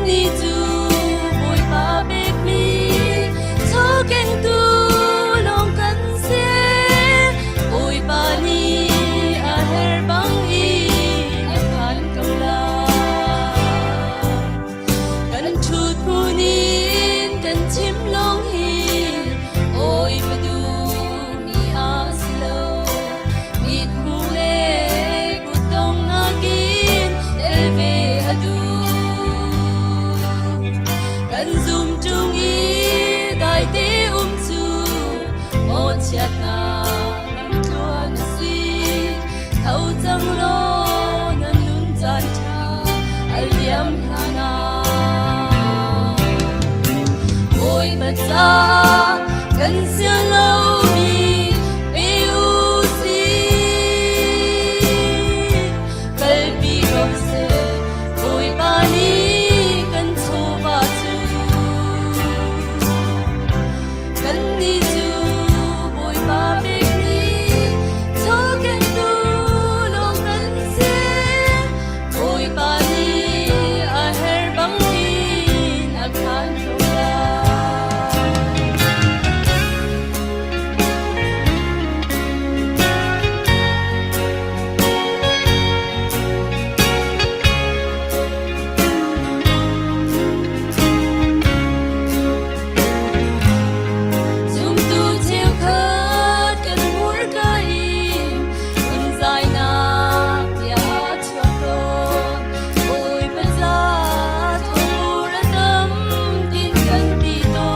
ni tu boy pa bek mi cho keng tu long kan se boy pa ni a her bang i a kan kau la kan chut punin kan chim long hi oi pa du mi a slow mit hu le gutong na kin elve adu kan zum chung i dai te chu mo chat na nam tuan si thau chang lo nan nun chan cha aliam hana oi ma cha kan sia lo mi pe u si kalbi ko se oi pa ni kan cho ba chu kan ni chu oi pa be ni cho kan tu long kan se oi pa ni a her bang hin a kan cho la zum tu chiêu khát cần muốn cái kun dài na ya cho con ôi bây giờ thu ra tâm tin cần đi to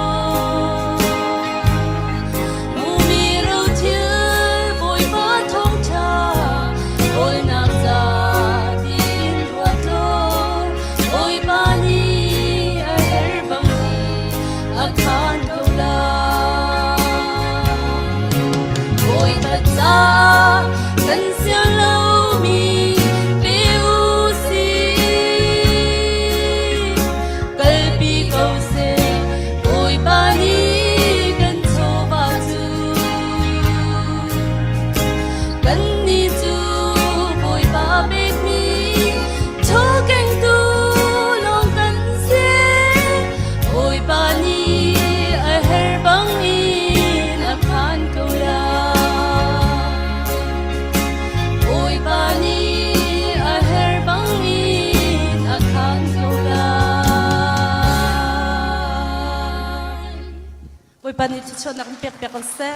mu mi râu chiêu vội vã thông cha ôi nam gia tin ruột to ôi ba ni a her bang ni a khan câu la ôi thật ra cần sia lâu mi piu si kalbi câu se ôi ba ni cần cho ba chu cần ni chu ôi ba bek mi cho keng tu long cần se ôi ba ni a her bang in a khan câu la ôi ba ni a her bang in a khan câu la oi pa ni chu chon nak pek pek kan se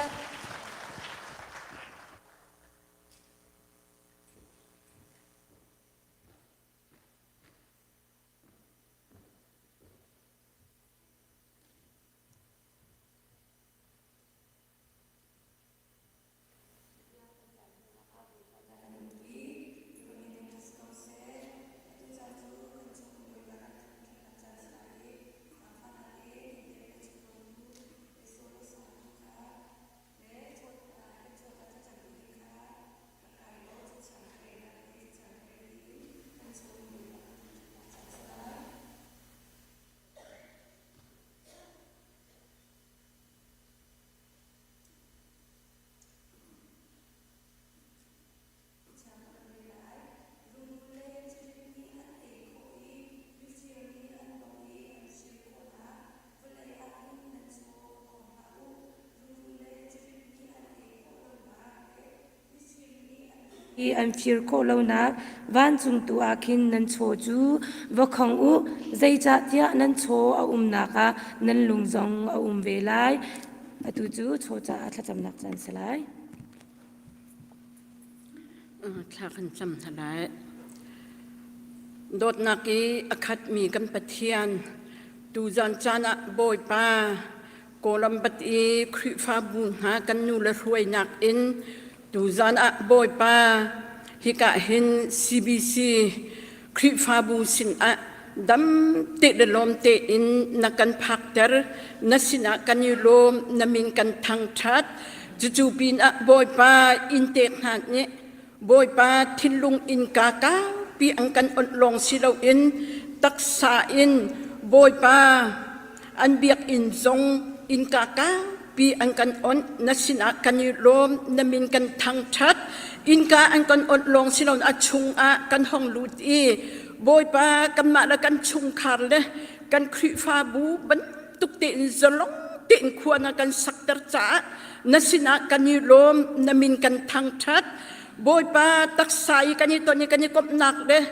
i an phir ko lo na van chung tu akin nan cho chu wa khong u zai cha tia nan cho a na ka nan lung zong a ve lai atu chu cho cha a thla cham nak chan salai thla kan cham thalai dot naki akhat mi kan pathian tu zan chana boy pa kolam bat e khri fa bun ha kan nu la ruai nak in tu zan a boy pa hi ka hin CBC khri fa bu sin a dam te de lom te in na kan phak ter na sina kan yu lom na min kan thang that chu pin a boy pa in te khat ne boy pa thin lung in ka ka pi ang kan on long silaw in taksa in boy pa an biak in zong in ka ka pi ang kan on na sina kan yu lom na min kan thang that in ka ang kan on long silaw a chung a kan hong lut i bồi ba căn mạ là căn chung khar le căn khủy pha bú bắn tục tiện zolong tiện khuôn là căn sắc tơ trả na sina căn như lom na min căn thăng thắt bồi ba tắc sai căn như tuần như căn như cọp nặc le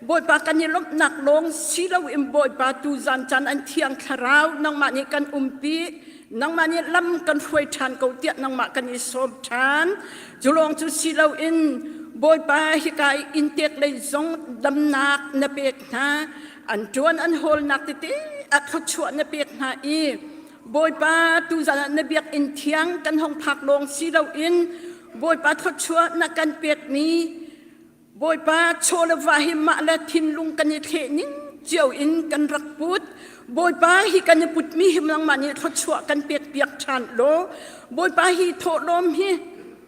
bồi ba căn như lốp nặc long xí lâu im bồi ba tu gian chan anh thiang kharao nang mạ như căn pi nang mạ như lâm căn phơi chan cầu tiện nang mạ căn như som chan chú long chú xí lâu in bồi ba hi kai in tiệt lấy zong đâm nạc na bek na anh chuan anh hol nạc tê at khóc chuan na bek na i bồi ba tu gian na bek in thiang căn hong phak long xí lâu in bồi ba khóc chuan na căn bek ni bồi ba cho là vài mạ là thiên lung căn như thế nín chiều in căn rắc bút bồi ba hi căn như bút mi him lang mạ như thốt chua căn bẹt bẹt tràn lô bồi ba hi thốt lom hi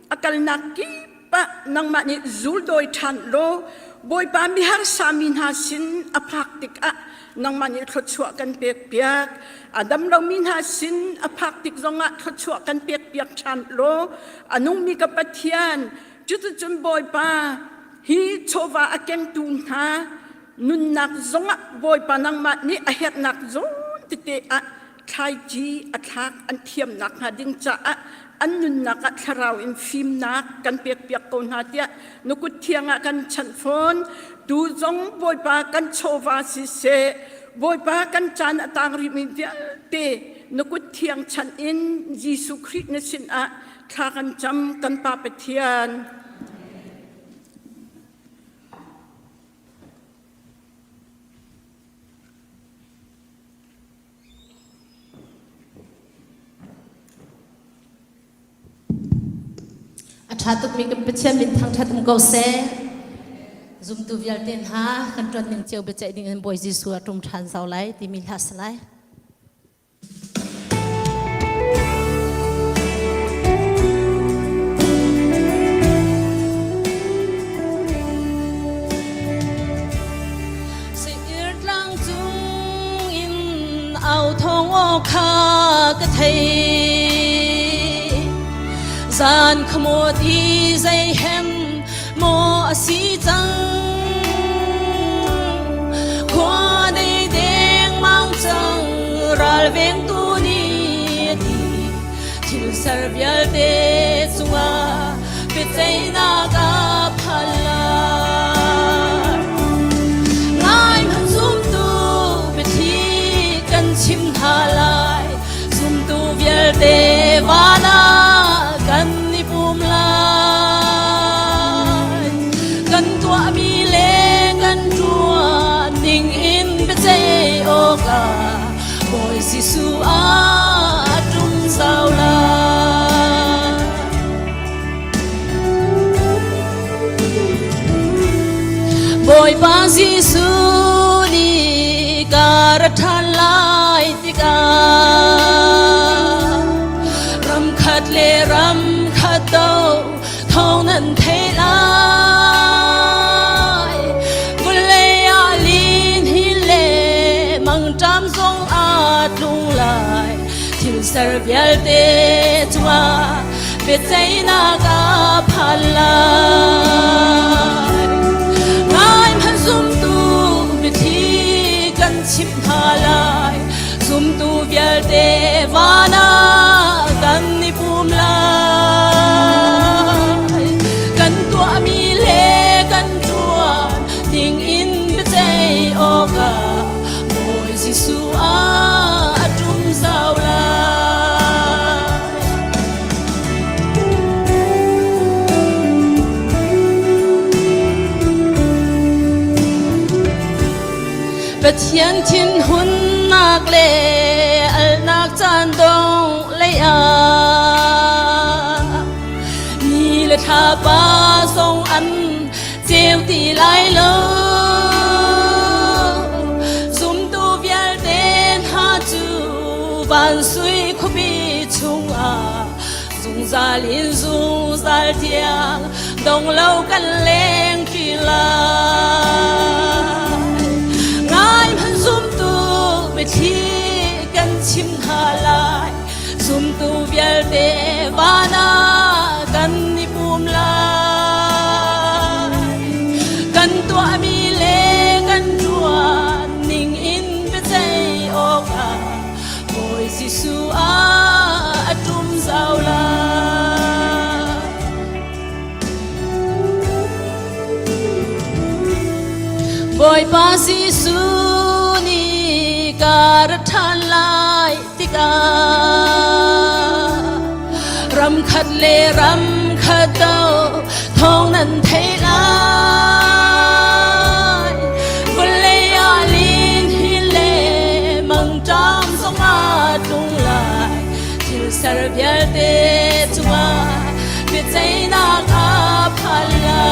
akal nạc kí ba nang mạ như zul đôi tràn lô bồi ba mi har sa min ha sin apak tik a nang mạ như thốt chua căn bẹt bẹt adam lâu min ha sin apak tik zong a thốt chua căn bẹt bẹt tràn lô anung mi kapathian chút chút bồi ba hi chova aken tun ha nun nak zonga boy panang mat ni ahet nak zon tite a khai ji athak an thiam nak ha ding cha a an nun nak a tharau in phim nak kan pek pek kon ha tia nukut thianga kan chan phone tu zong boy pa kan chova si se boy pa kan chan atang ri min te nukut thiang chan in Jesu Christ na sin a kha kan cham kan pa pathian Achatuk mi kan pechem min thang that ko se zum tu vial ten ha kan tron ning cheu becai ding boy Jesu atum than sau lai ti mi has lai se ir lang chung in au thong o kha ka thei gian khmo thi dây hem mo si chang qua đây đen mang chang ral veng tu ni thi thil sar bial te chunga pe chei na ka phala ngai man zum tu pe thi kan chim halai zum tu bial te vana kan ni pum lai kan tua mi le kan tua ning in be chei o ka boy si su a tum sao la boy pa si su ni kar than lai ti ka khát lệ ram khát đâu thong nan thấy lại vui lệ à linh hi lệ mang trăm sông à tung lại thiếu sar bial te chua biết say na ka phalai ngai man zum tu biết thi kan chim halai zum tu bial te vana kan ni pum lai kan tua mi le kan tua ting in be chei o ka boy Jesu a tum sao la be thian thin hun nak le al nak chan dong le a ni le tha pa song an cheu ti lai lo zum tu vial ten ha chu ban sui khu bi chung a zung za lin zung zal tiang dong lâu kan leng ki la ngai man zum tu be thi kan chim halai zum tu vial te vana kan ni pum lai kan tua mi le kan boy pasi suni karatan lai tika ram khat le ram khat dau thong nan thei lai vle ya lin hi le mang tam song a tung lai til sar bial te chuma bi chai na ka phala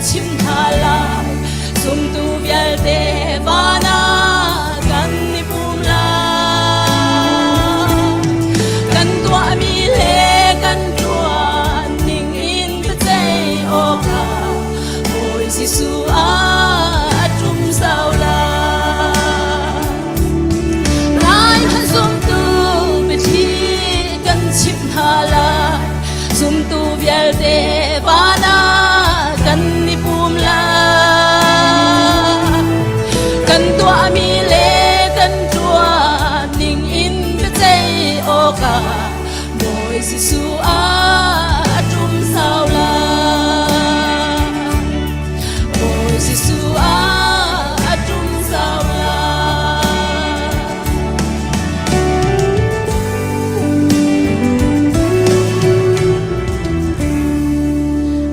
chim thala sum tu vial te vana kan ni pum la kan tua mi le kan tua ning in pe chei o ka oi si su a tum sao la lai han sum tu be thi kan chim thala sum tu vial te vana kan ni pum la kan tua mi le kan tua ning in pe chei o ka boy si su a tum sao la boy si su a tum sao la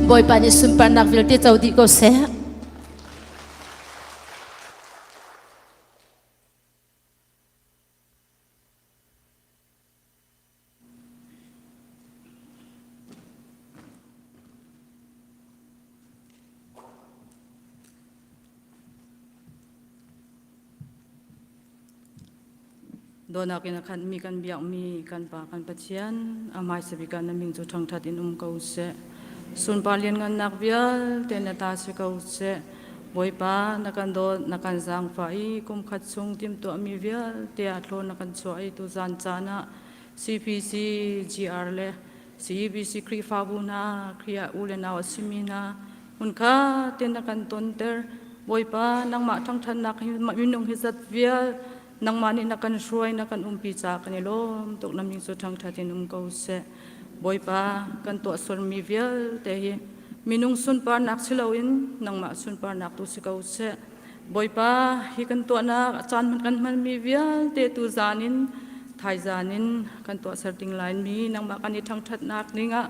boy pa ni sun pan nak vil te chau di ko se dona kina kan mi kan biak mi kan pa kan pachian amai sabi kan na ming chu thang that in ko se sun pa lien ngan nak bial te na ta se ko se boy pa na kan do na kan zang fa I kum khat chung tim to mi bial te a thlo na kan cho ai tu zan chana CPC GR le CBC kri fa bu na kriya u le na simina hun kha te na kan ton ter boy pa nang ma thang than nak mi nong hi zat bial nang mani na kan shruai na kan umpi cha kan lom tok nam ning so thang thatin ko se boy pa kan to sol mi vial te hi minung sun par nak siloin nang ma sun par nak tu si ko se boy pa hi kan to na chan man kan man mi vial te tu zanin thai zanin kan to sarting line mi nang ma kan ni thang that nak ninga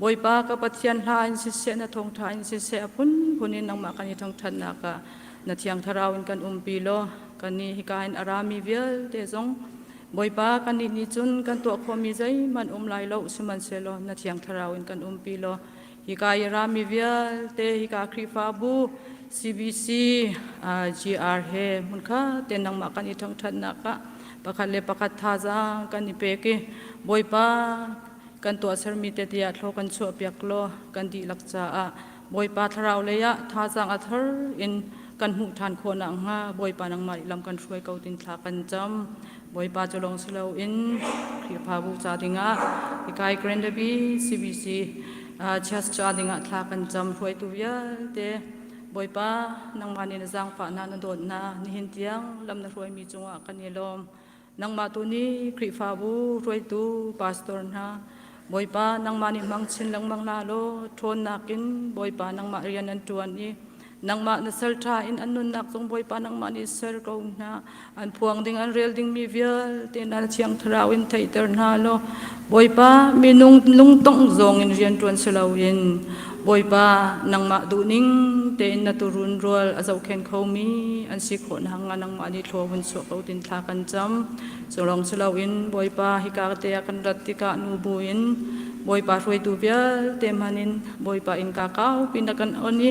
boy pa ka pathian hlain si se na thong thain si se apun punin nang ma kan ni thang that na ka na thiang tharawin kan umpi lo kan ni hikain arami vial te zong boy pa kan ni chun kan to khomi zai man lai lo suman selo na thiang tharawin kan umpi lo hikai arami vial te hika kri fa bu CBC GR he mun kha te nang ma kan i thang that na ka pakhat le pakhat tha za kan ni pe ke boy pa kan to asar mi te tia thlo kan chu piak lo kan di lak cha a boy pa tharaw le ya tha jang a thar in kan hu than kho na nga boy pa nang mai lam kan shruai ko tin thla kan cham boy pa cholong slo in khri pha bu cha dinga ikai grand bi CBC chas cha dinga thla kan cham hruai tu ya te boy pa nang mani na jang pa na don na ni hin tiang lam na hruai mi chunga kan ni lom nang ma tu ni khri pha bu hruai tu pastor na boy pa nang mani mang chin lang mang la lo thon nakin boy pa nang ma rian an tuan ni nang ma na sel tha in anun nak jong boy pa nang ma ni ser ko na an phuang ding an rel ding mi vial te na chiang tharawin thei ter na lo boy pa minung lung tong zong in rian tuan selawin boy pa nang ma du ning te na turun rol azau khen khomi an si khon hanga nang ma ni thlowun so ko tin thla kan cham solong selawin boy pa hika te kan ratika nu buin boy pa roi tu vial te manin boy pa in ka kau pinakan oni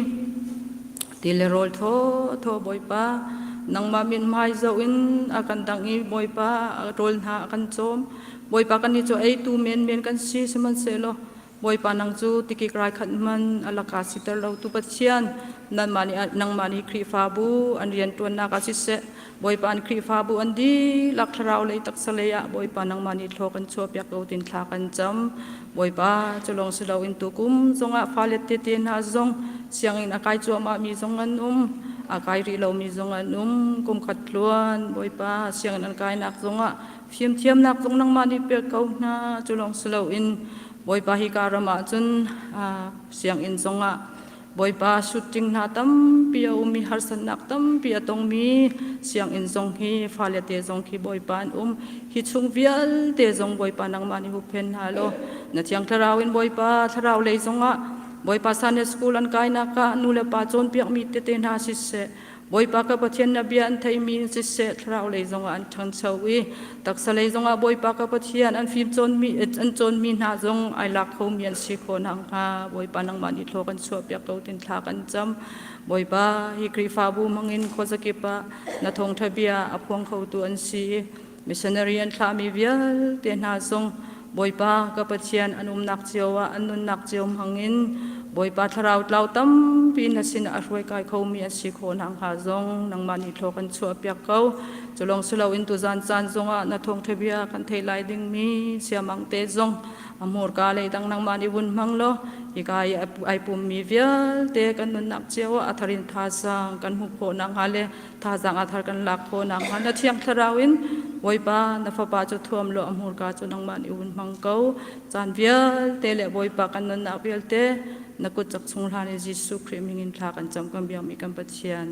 tilerol tho boy pa nang mamin mai zo in akan dangi boy pa rol na akan chom boy pa kan ni cho ai tu men kan si seman selo boy pa nang chu tiki krai khat man alaka sitar lo tu pathian nan mani nang mani khri fa bu an rian tuan na ka si se boy pa an khri fa bu an di lak tharau le tak saleya boy pa nang mani thlo kan cho pyak lo tin thla kan cham boy pa cholong silo in tu kum zonga falet te te na zong siang in akai chu ma mi zong an akai ri lo mi zong an kum khat luan boy pa siang an kai nak zonga thiam nak zong nang mani pe kau na cholong silo in บอยปาฮิการมาจุนเสียงอินทรงบอยปาชุดจริงนาตั้มปียมีฮัสนักตั้มปียตรงมีเสียงอินทรงฮีฟาเลเตจงฮีบอยปานฮิชุงเวียลเตจงบอยปานังมานิหุเพนฮัลโลนัดยังทราวินบอยปาทราวเลยจงบอยปาสันเนสกูลันกายนักนูเลปาจนเปียกมีเตเตนฮาสิเสบอยปากกับเทียนนบีอันไทยมีสิเสทราวเลยจงอันทันเชวีตักสเลยจงบอยปากกับเทียนอันฟิมจนมีอันจนมีนาจงไอลักเขามีอันสิโคนหังฮาบอยปานังมานิโลกันชัวเปียกเราตินทากันจำบอยปาฮิกรีฟาบูมังอินโคสกิปะนาทงทะเบียอพวงเขาตัวอันสีมิชชันนารีอันทามีเวียลเตนฮาจงบอยปากับเทียนอันนักเจียวอันนุนนักเจียวมังอินบอยปาทราวเล่าตั้มปีนัสินอรวยกายเขามีอาชีพคนหางหาจงนังมันอิทโลกันชัวเปียกเขาจะลองสลาวินตุจันจันจงนาทงเทบียกันเทไลดิงมีเสียมังเตจงอมรกาเลยตั้งนังมันอิวุนมังโลอีกายไอปุ่มมีเวียเตกันนุนนักเจียวอัทรินทาสังกันหุบโคนังฮาเลทาสังอัทรกันลักโคนังฮานาเทียงทราวินบอยปานาฟปาจะท่วมโลอมรกาจนังมันอิวุนมังเขาจันเวียเตเลบอยปากันนุนนักเวียเตนักกุจักสงหาในยิสุคริมิงินทากันจำกันเบียงมีกันปัจเจียน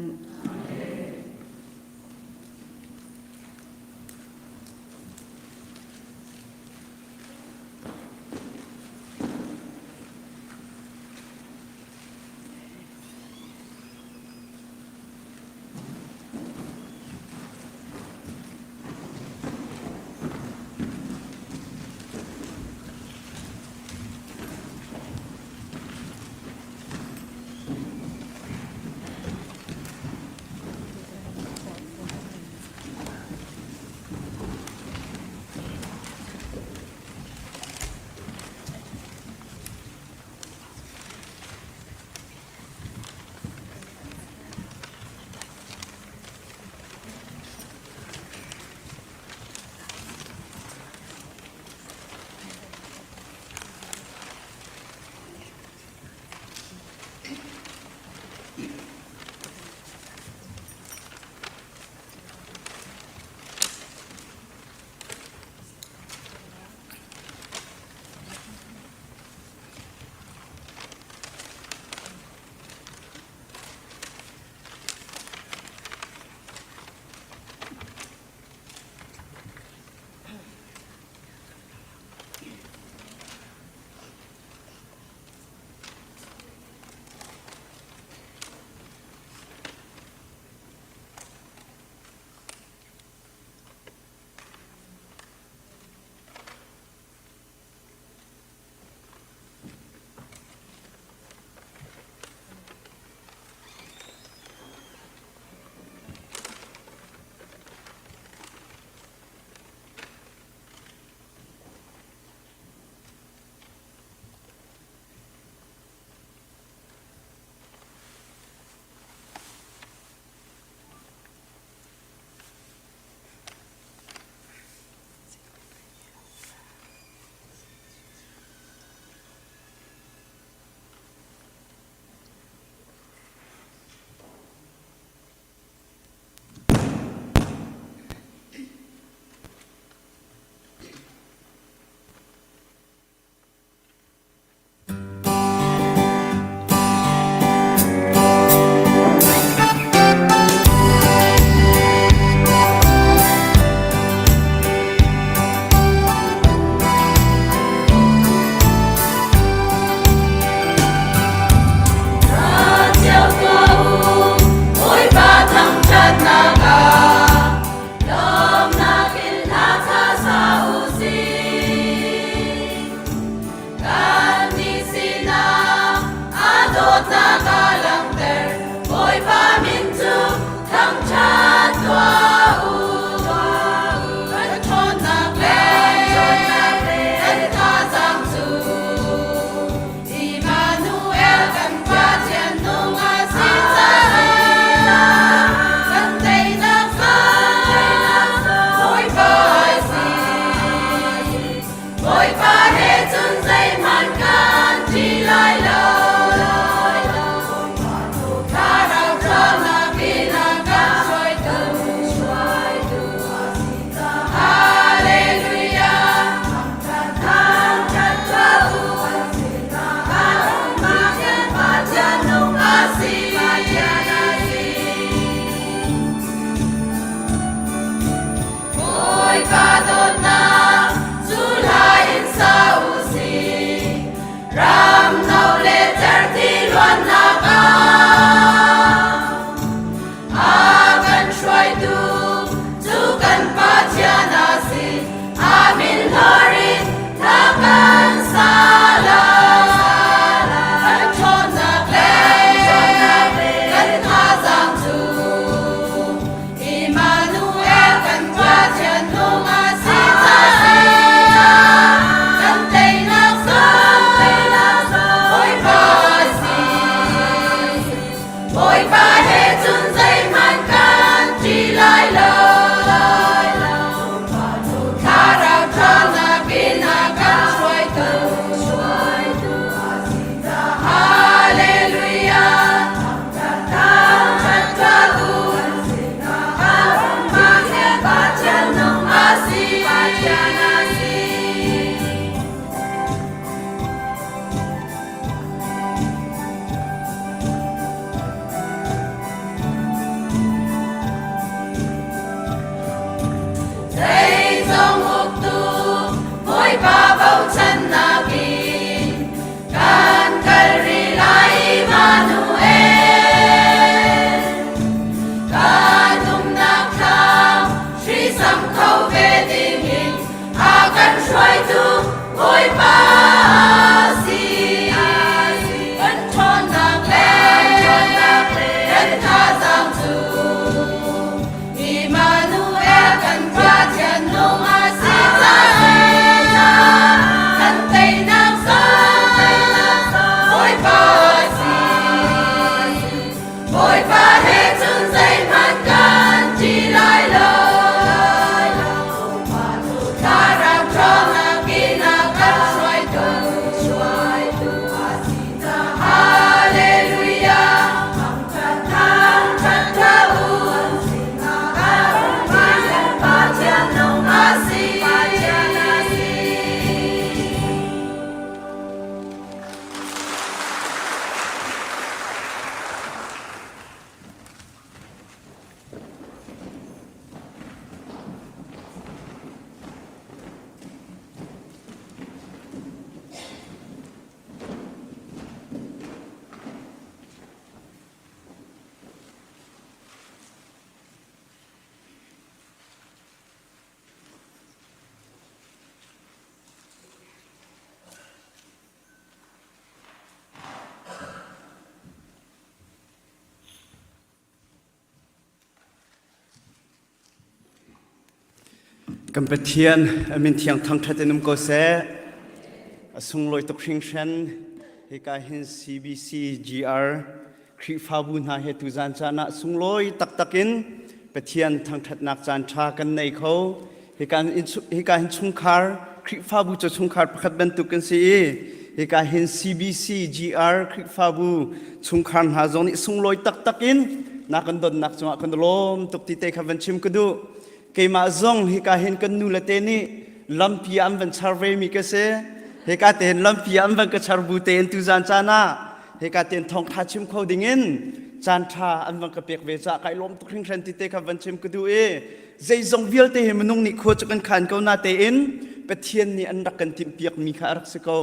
กัมพูชีมินเทียงทางทัดนุมก็เสส่งลอยตกชิงเชนเฮกาเห็น CBC GR คริฟาบุญหาเหตุจานจานะส่งลอยตักกินไปเทียนทางทัดนักจานชากันในเขาเฮกาเห็นชุงคาร์คริฟาบุจะชุงคาร์ประคัดบรรทุกกันสิเฮกาเห็น CBC GR คริฟาบุชุงคาร์หาจงนี่ส่งลอยตักกินนักกันดนนักจังหวะกันลมตกติเตะขับวันชิมกันดูเกมาซงเฮกาเห็นกันนูละเตนี่ลำพีอันวันชาร์เวมิกเสเฮกาเตนลำพีอันวันกชาร์บูเตนตุจานจานะเฮกาเตนทองทัชิมเขาดิ่งจานทาอันวันกเปียกเวจาไกลมตุกริงเชนติเตขับวันชิมกันดูใจซงวิลเตเหมนุงนิโคจกันขันเขานาเตนเปเทียนนี่อันรักกันทิมเปียกมีขารักสกอ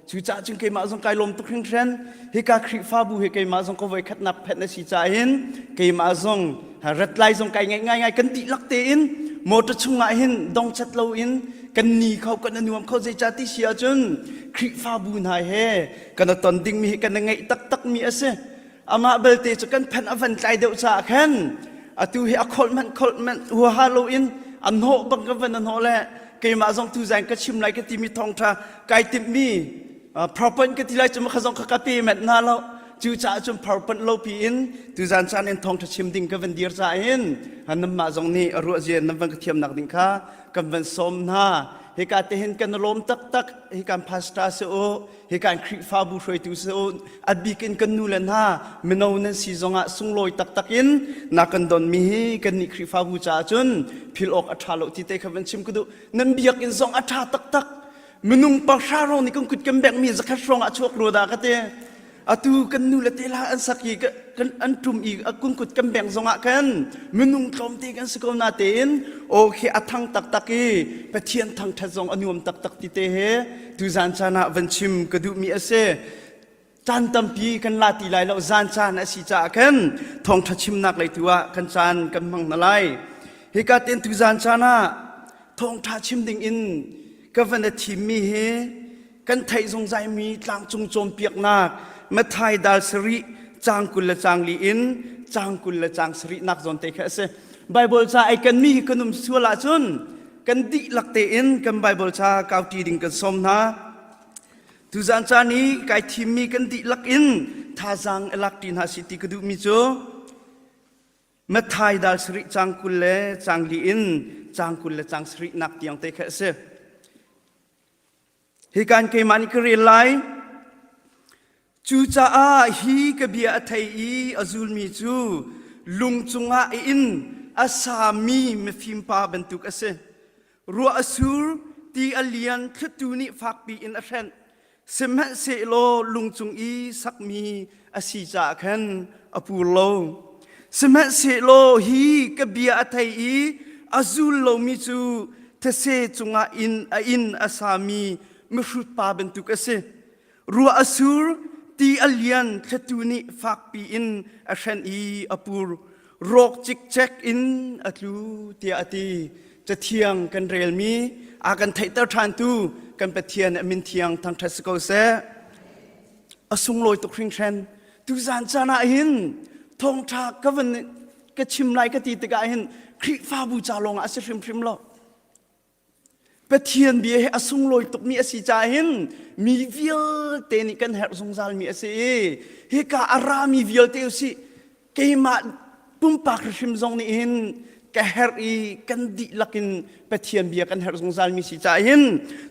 จูจ่าจึงเกมาซงไกลมตุกริงเชนเฮกาคริฟาบูเฮกมาซงเขาไว้ขัดนับเพชรนสีจ่าเห็นเกมาซงรัดไล่ซงไกง่ายกันติลักเตนโมตชุงหินดองชัดเลาอินกันนี่เขากันนวมเขาใจจัดที่เสียจนคริฟาบูนายเฮกันตอนดิ่งมีกันไงตักมีเอเสอามาเบลเตจะกันแผ่นอวันใจเดียวจากแค่นอตูเฮอคอลมันหัวฮาโลอินอันโหบังกันวันอันโหแหละเกมาซองตูแจงก็ชิมไรก็ที่มีทองทาไก่ติมีพรอพันก็ที่ไรจะมาขจงขกปีแมทนาเราจูจ่าจนพรอพันโลปีอินตูจานจานเอ็นทองทัชิมดิ่งก็วันเดียร์จ่าอินอันนั้นมาซองนี่รัวเจียนนั้นวันก็เทียมนักดิ่งค่ะกันวันสมนาเฮกาเตหินกันลมตักเฮกันพาสตาเซโอเฮกันคริฟาบูช่วยตูเซโออัดบิกินกันนูเลนฮาเมนูนั้นซีซงะสุงลอยตักอินนักกันดอนมีกันนี่คริฟาบูจ่าจนพิลออกอัฐาโลที่เตะขับวันชิมกุดูนั้นเบียกินซงอัฐาตักเมนูปังชาโรนี่ก็กุดกันแบกมีสักช่วงอัชวกรัวดากเตอตูกันนูเลเตลาอันสักอีกกันอันทุมอีกกุนกุดกันแบ่งสงะกันมนุงทอมตีกันสกุลนาเตนโอเคอัทังตักอีไปเทียนทางทัศงอนุมตักติเตเฮดูจานจานะวันชิมกระดูมีเอเซจานตัมปีกันลาตีไลแล้วจานจานะสิจ่ากันทองทัชิมนักเลยตัวกันจานกันมังนาไลเฮกาเตนดูจานจานะทองทัชิมดิ่งอินก็วันทีมีเฮกันไทยสงใจมีจางจงโจมเปียกนักมาไทยดาลสริจางกุลละจางลีอินจางกุลละจางสรินักจนเตะแค่เสไบเบิลชาไอกันมีขนมสัวละจนกันดิลักเตอินกันไบเบิลชาเกาตีดิ่งกันสมนะทุจานจานี้ไก่ทีมีกันดิลักอินท่าจางลักตินหาสิติกดูมิโจมาไทยดาลสริจางกุลละจางลีอินจางกุลละจางสรินักเตียงเตะแค่เสเหตุการณ์เกมันก็เรียนไลจูจ่าฮีกเบียไทยอาซูลมีจูลุงจุงอาอินอาสามีเมฟิมปาบรรทุกเอเซรัวอาซูลตีอเลียนขตูนิฟักปีอินอาเชนเซมเซโลลุงจุงอีสักมีอาศิจาคันอปูโลเซมเซโลฮีกเบียไทยอาซูลโลมีจูเทเซจุงอาอินอาสามีเมฟุตปาบรรทุกเอเซรัวอาซูลตีอเลียนขตูนิฟักปีอินอาเชนอีอปูโรคจิกเช็คอินอัตลูเตียตีจะเทียงกันเรียลมีอากันไทเตอร์ทานตูกันไปเทียนมินเทียงทางเทสโกเซอสุงลอยตกคริงเชนตูจานจานาหินทงทากวันก็ชิมไลก็ตีตะกาหินคริฟาบูจาลงอาเซริมพริมโลไปเทียนเบียให้อสุงลอยตกมีอสิจาหินมีวิลเตนิกันเฮรสงซาลมีอสิเฮกาอารามีวิลเตอสิเกมาปุ่มปากริมซงนี่หินแกเฮรีกันดิลักินไปเทียนเบียกันเฮรสงซาลมีสิจาหิน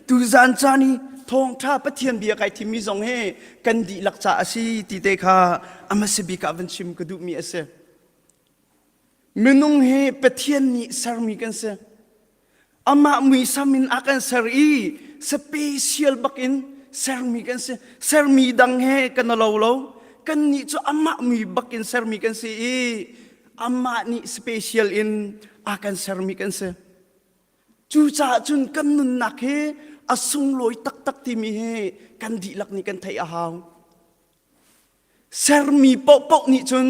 ตูจานจานีทองท่าไปเทียนเบียไก่ที่มีซงเฮกันดิลักจ่าสิติเตคาอามาสบิกาวันชิมกระดูมีอสิมนุงเฮไปเทียนนี่สารมีกันเสอามามีสามินอากันสรีสเปเชียลบักอินสารมีกันเสสารมีดังเฮกันเรากันนี่จะอามามีบักอินสารมีกันเสอามานี่สเปเชียลอินอากันสารมีกันเสจูจ่าจุนกันนุนนักเฮอาสุงลอยตักที่มีเฮกันดีลักนี่กันไทยอาหาวสารมีปอกนี่จุน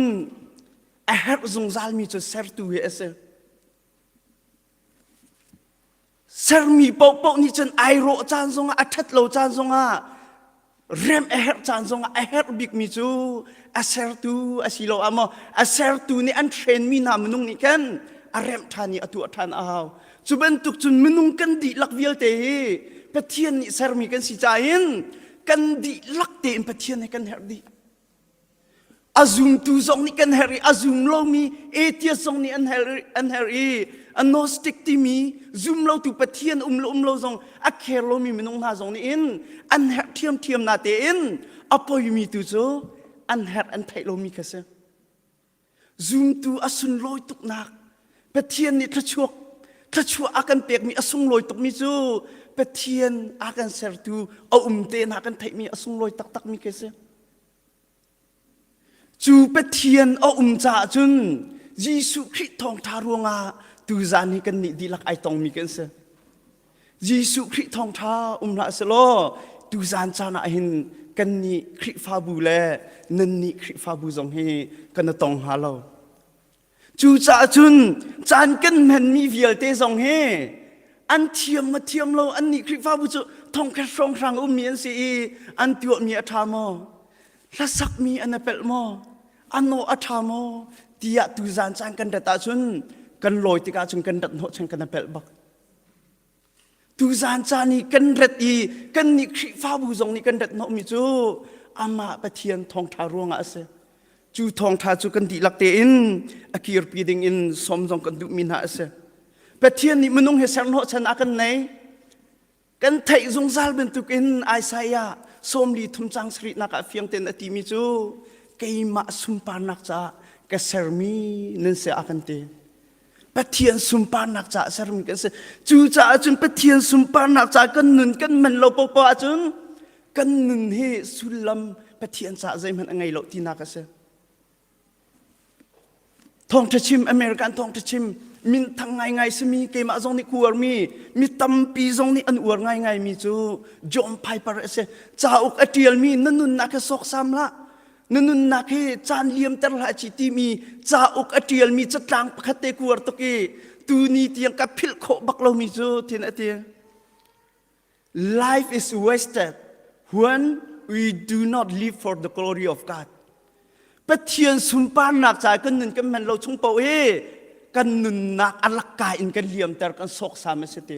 อาเฮรซงซาลมีจุนสารตูเฮเสสารมีปอกนี่จนไอโรจานซงอาทัดโลจานซงอาเรมเอเฮจานซงอาเฮรบิกมิจูอาเซรตูอาสิโลอามออาเซรตูนี่อันเทรนมีนามนุงนี่กันอาเรมทานี่อตัวทานอาว จุบันตุกจุนมนุงกันดีลักเวียลเตะปะเทียนนี่เซอร์มีกันสิจายินกันดีลักเตะปะเทียนให้กันเฮรดีอาซุมตูซองนี่กันเฮรีอาซุมโลมีเอเทียซองนี่อันเฮรีอันโนสติกที่มีซุมโลตูปะเทียนโลซองอักเคโลมีมนุงนาซองนี่อินอันเฮรเทียมนาเตอินอปอยมีตูโซอันเฮรอันไทโลมีกันเซซุมตูอาซุนลอยตุกนักปะเทียนนี่ทะชัวอากันเปียกมีอาซุงลอยตุกมีจูปะเทียนอากันเซรตูเอาเตนอากันไทมีอาซุงลอยตักมีกันเซจูปะเทียนเอาจ่าจุนยิสุคริสต์ทองทารวงาตูจานี่กันนี่ดีลักไอตองมีกันเซยิสุคริสต์ทองทาละสโลตูจานจานะหินกันนี่คริฟาบูเลนันนี่คริฟาบูจงเฮกันตองฮาโลจูจ่าจุนจานกันมันมีเวียลเตจงเฮอันเทียมมาเทียมโลอันนี้คริฟาบูจูทองแค่ทองครั้งมีอันสีอันตัวมีอัฐามอละสักมีอันเปลมออันโนอัฐามอที่อยากตูจานจานกันแต่ตาจุนกันลอยติกาจุนกันดัดโนชันกันเปลบักตูจานจานี่กันดัดอีกันนี่คริฟ้าบูจงนี่กันดัดโนมิจูอามาปะเทียนทองทารวงอาเซจูทองทาจูกันดีลักเตอินอากีร์ปีดิงอินสมจงกันดุมินาอาเซปะเทียนนี่มนุงเฮสันโนชันอากันไหนกันไทยจงซาลเป็นตุกินไอไซยาสมลีทุมจังสรินักเฟียงเตนอติมิจูเกยมาสุมปานักจ้ากเซรมีนันเสอากันเตปะเทียนสุมปานักจ้าเซรมีกันเสจูจ้าจุนปะเทียนสุมปานักจ้ากันนุนกันมันโลปปะจุนกันนุนเฮสุลัมปะเทียนจ้าใจมันไงโลที่นักเสทองทชิมอเมริกันทองทชิมมินทั้งไงสมีเกมาจงนี่คัวมีตัมปีจงนี่อันอวดไงมีจูจอมไพ่ปาร์เสจ้าอุกอเทียลมีนันนุนนักสกสามละนันนุนนักเฮจานเลียมตลาดจิตีมีจ้าอุกอเทียลมีจัดต่างปะเตคัวตกเกตูนี่เตียงกับพิลโคบักเรามีจูที่นั่นเตีย Life is wasted when we do not live for the glory of God ปะเทียนสุนปานนักจ่ายกันหนึ่งกันมันเราชงเปาเฮกันนุนนักอลักกายอินกันเลียมแต่กันสกสามเสตี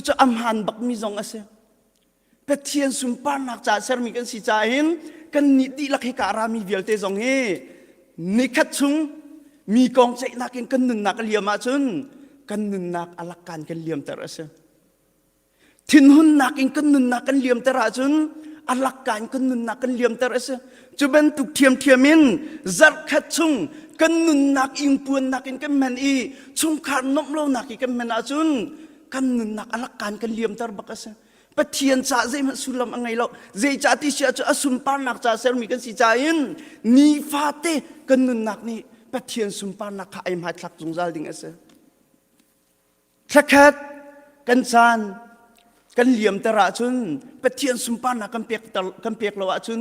จะอำหันบักมีจงเสปะเทียนสุนปานนักจ่าเสรมีกันสิจ่าเห็นกันนิดีลักให้การามีเวียลเตจงเฮนิคัดชุงมีกองใจนักอินกันนุนนักเลียมาจุนกันนุนนักอลักการกันเลียมแต่เสทินหุนนักอินกันนุนนักกันเลียมแต่ราจุนอลักการกันนุนนักกันเลียมแต่เสจะเป็นตุกเทียมมินจัดคัดชุงกันนุนนักอิงปวนนักอินกันแมนอีชุงขาดนมโลนักอินกันแมนอาจุนกันนุนนักอลักการกันเลียมแต่บักเสปะเทียนจ่าใจมันสุลมอะไรเราใจจ่าที่เสียจะอสุนปานนักจ่าเสรมีกันสิจ่าอินนีฟาเตกันนุนนักนี่ปะเทียนสุนปานนักไอมาทักจงจัลดิงเสทักคัดกันจานกันเหลี่ยมตระจุนปะเทียนสุมปานักกันเปียกละวะจุน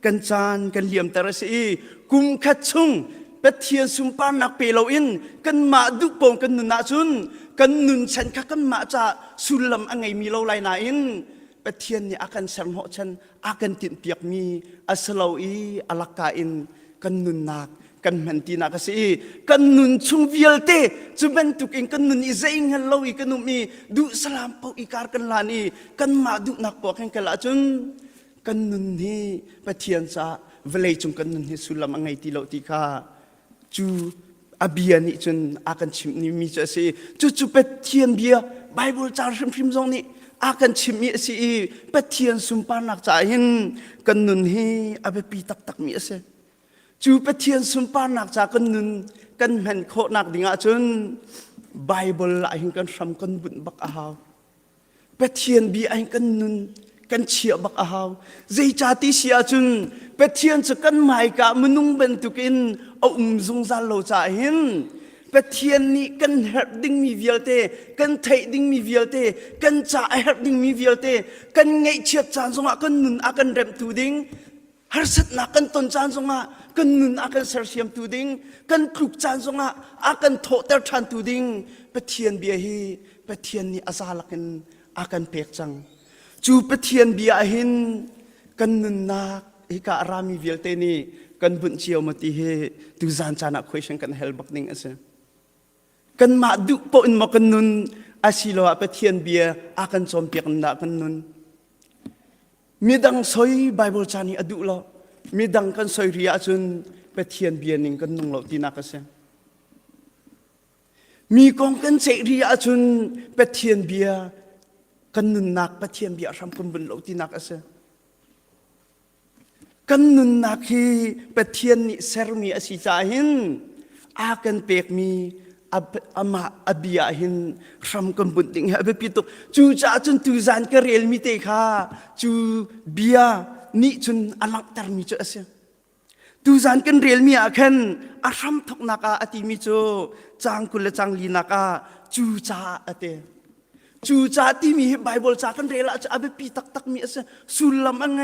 กันจานกันเหลี่ยมตระสีกุมขัดชุงปะเทียนสุมปานักเปลวินกันมาดุปงกันนุนนาจุนกันนุนฉันข้ากันมาจะสุลมอังไงมีเราไลนาอินปะเทียนนี่อากันสังหฉันอากันติดเปียกมีอัสลาอีอลักกาอินกันนุนนักกันมันตีนักสิกันนุนชุงเวียลเตจุบันตุกินกันนุนอิเซงฮัลโลอีกันนุมีดูสลามปอกอีการกันลานีกันมาดูนักปอกแห่งกันละจุนกันนุนนี่ปะเทียนซาเวลจุงกันนุนนี่สุลามอังไงตีเราตีข้าจูอาเบียนี่จุนอากันชิมนี่มีจะสิจูปะเทียนเบียไบเบิลจาร์พิมพ์ตรงนี้อากันชิมมีสิปะเทียนสุมปานักจ่ายหินกันนุนนี่อาเบปีตักมีเสจูปะเทียนสุมปานักจากกันนุนกันเห็นโคนักดิ่งอาจุนไบเบิลไอ้หิงกันทำกันบุญบักอาหาวปะเทียนบีไอ้กันนุนกันเชียบักอาหาวใจจ่าที่เชียจุนปะเทียนจะกันหมายกะมนุงเป็นตุกินเอาจงจัลโลจ่าหินปะเทียนนี้กันเฮดดิ้งมีเวียลเตกันไทยดิ้งมีเวียลเตกันจ่าเฮดดิ้งมีเวียลเตกันไงเชียจานสงะกันนุนอากันเร็มตูดิ้งharusat nak kan toncan songa kan nun akan sersiam tuding kan klukcan songa akan thoter than tuding pathian biahi pathian ni asalakin akan pekchang chu pathian biahin kan nun nak ika arami vialte ni kan bun chiao mati he tu zan chana question kan helbak ning ase กันมาดุปอินมากันนุนอาศิโลอาเปเทียนเบียอากันจอมเปียกนักกันนุนมีดังสอยไบเบิลจานีอดุโลมีดังกันสอยเรียจุนเปเทียนเบียนิงกันนุงโลตีนักเสมีกองกันเสรีอาจุนเปเทียนเบียกันนุนนักเปเทียนเบียรำกันบนโลตีนักเสกันนุนนักฮีเปเทียนนิเซรมีอาศิจาหินอากันเปกมีอามาอบิยาหินรำกันบนดิ่งฮะเบปิตุจูจ่าจุนตูจานกระเรลมิเตค่ะจูบิยานี่จุนอลังตรมิจเอเสตูจานกันเรลมีอาคันอารำทกนักอาติมิโจจางกุลจางลีนักจูจ่าอเตจูจ่าที่มีไบเบิลจากันเรลอาจอาเบปิตักตักมีเอเสสุลลัมไง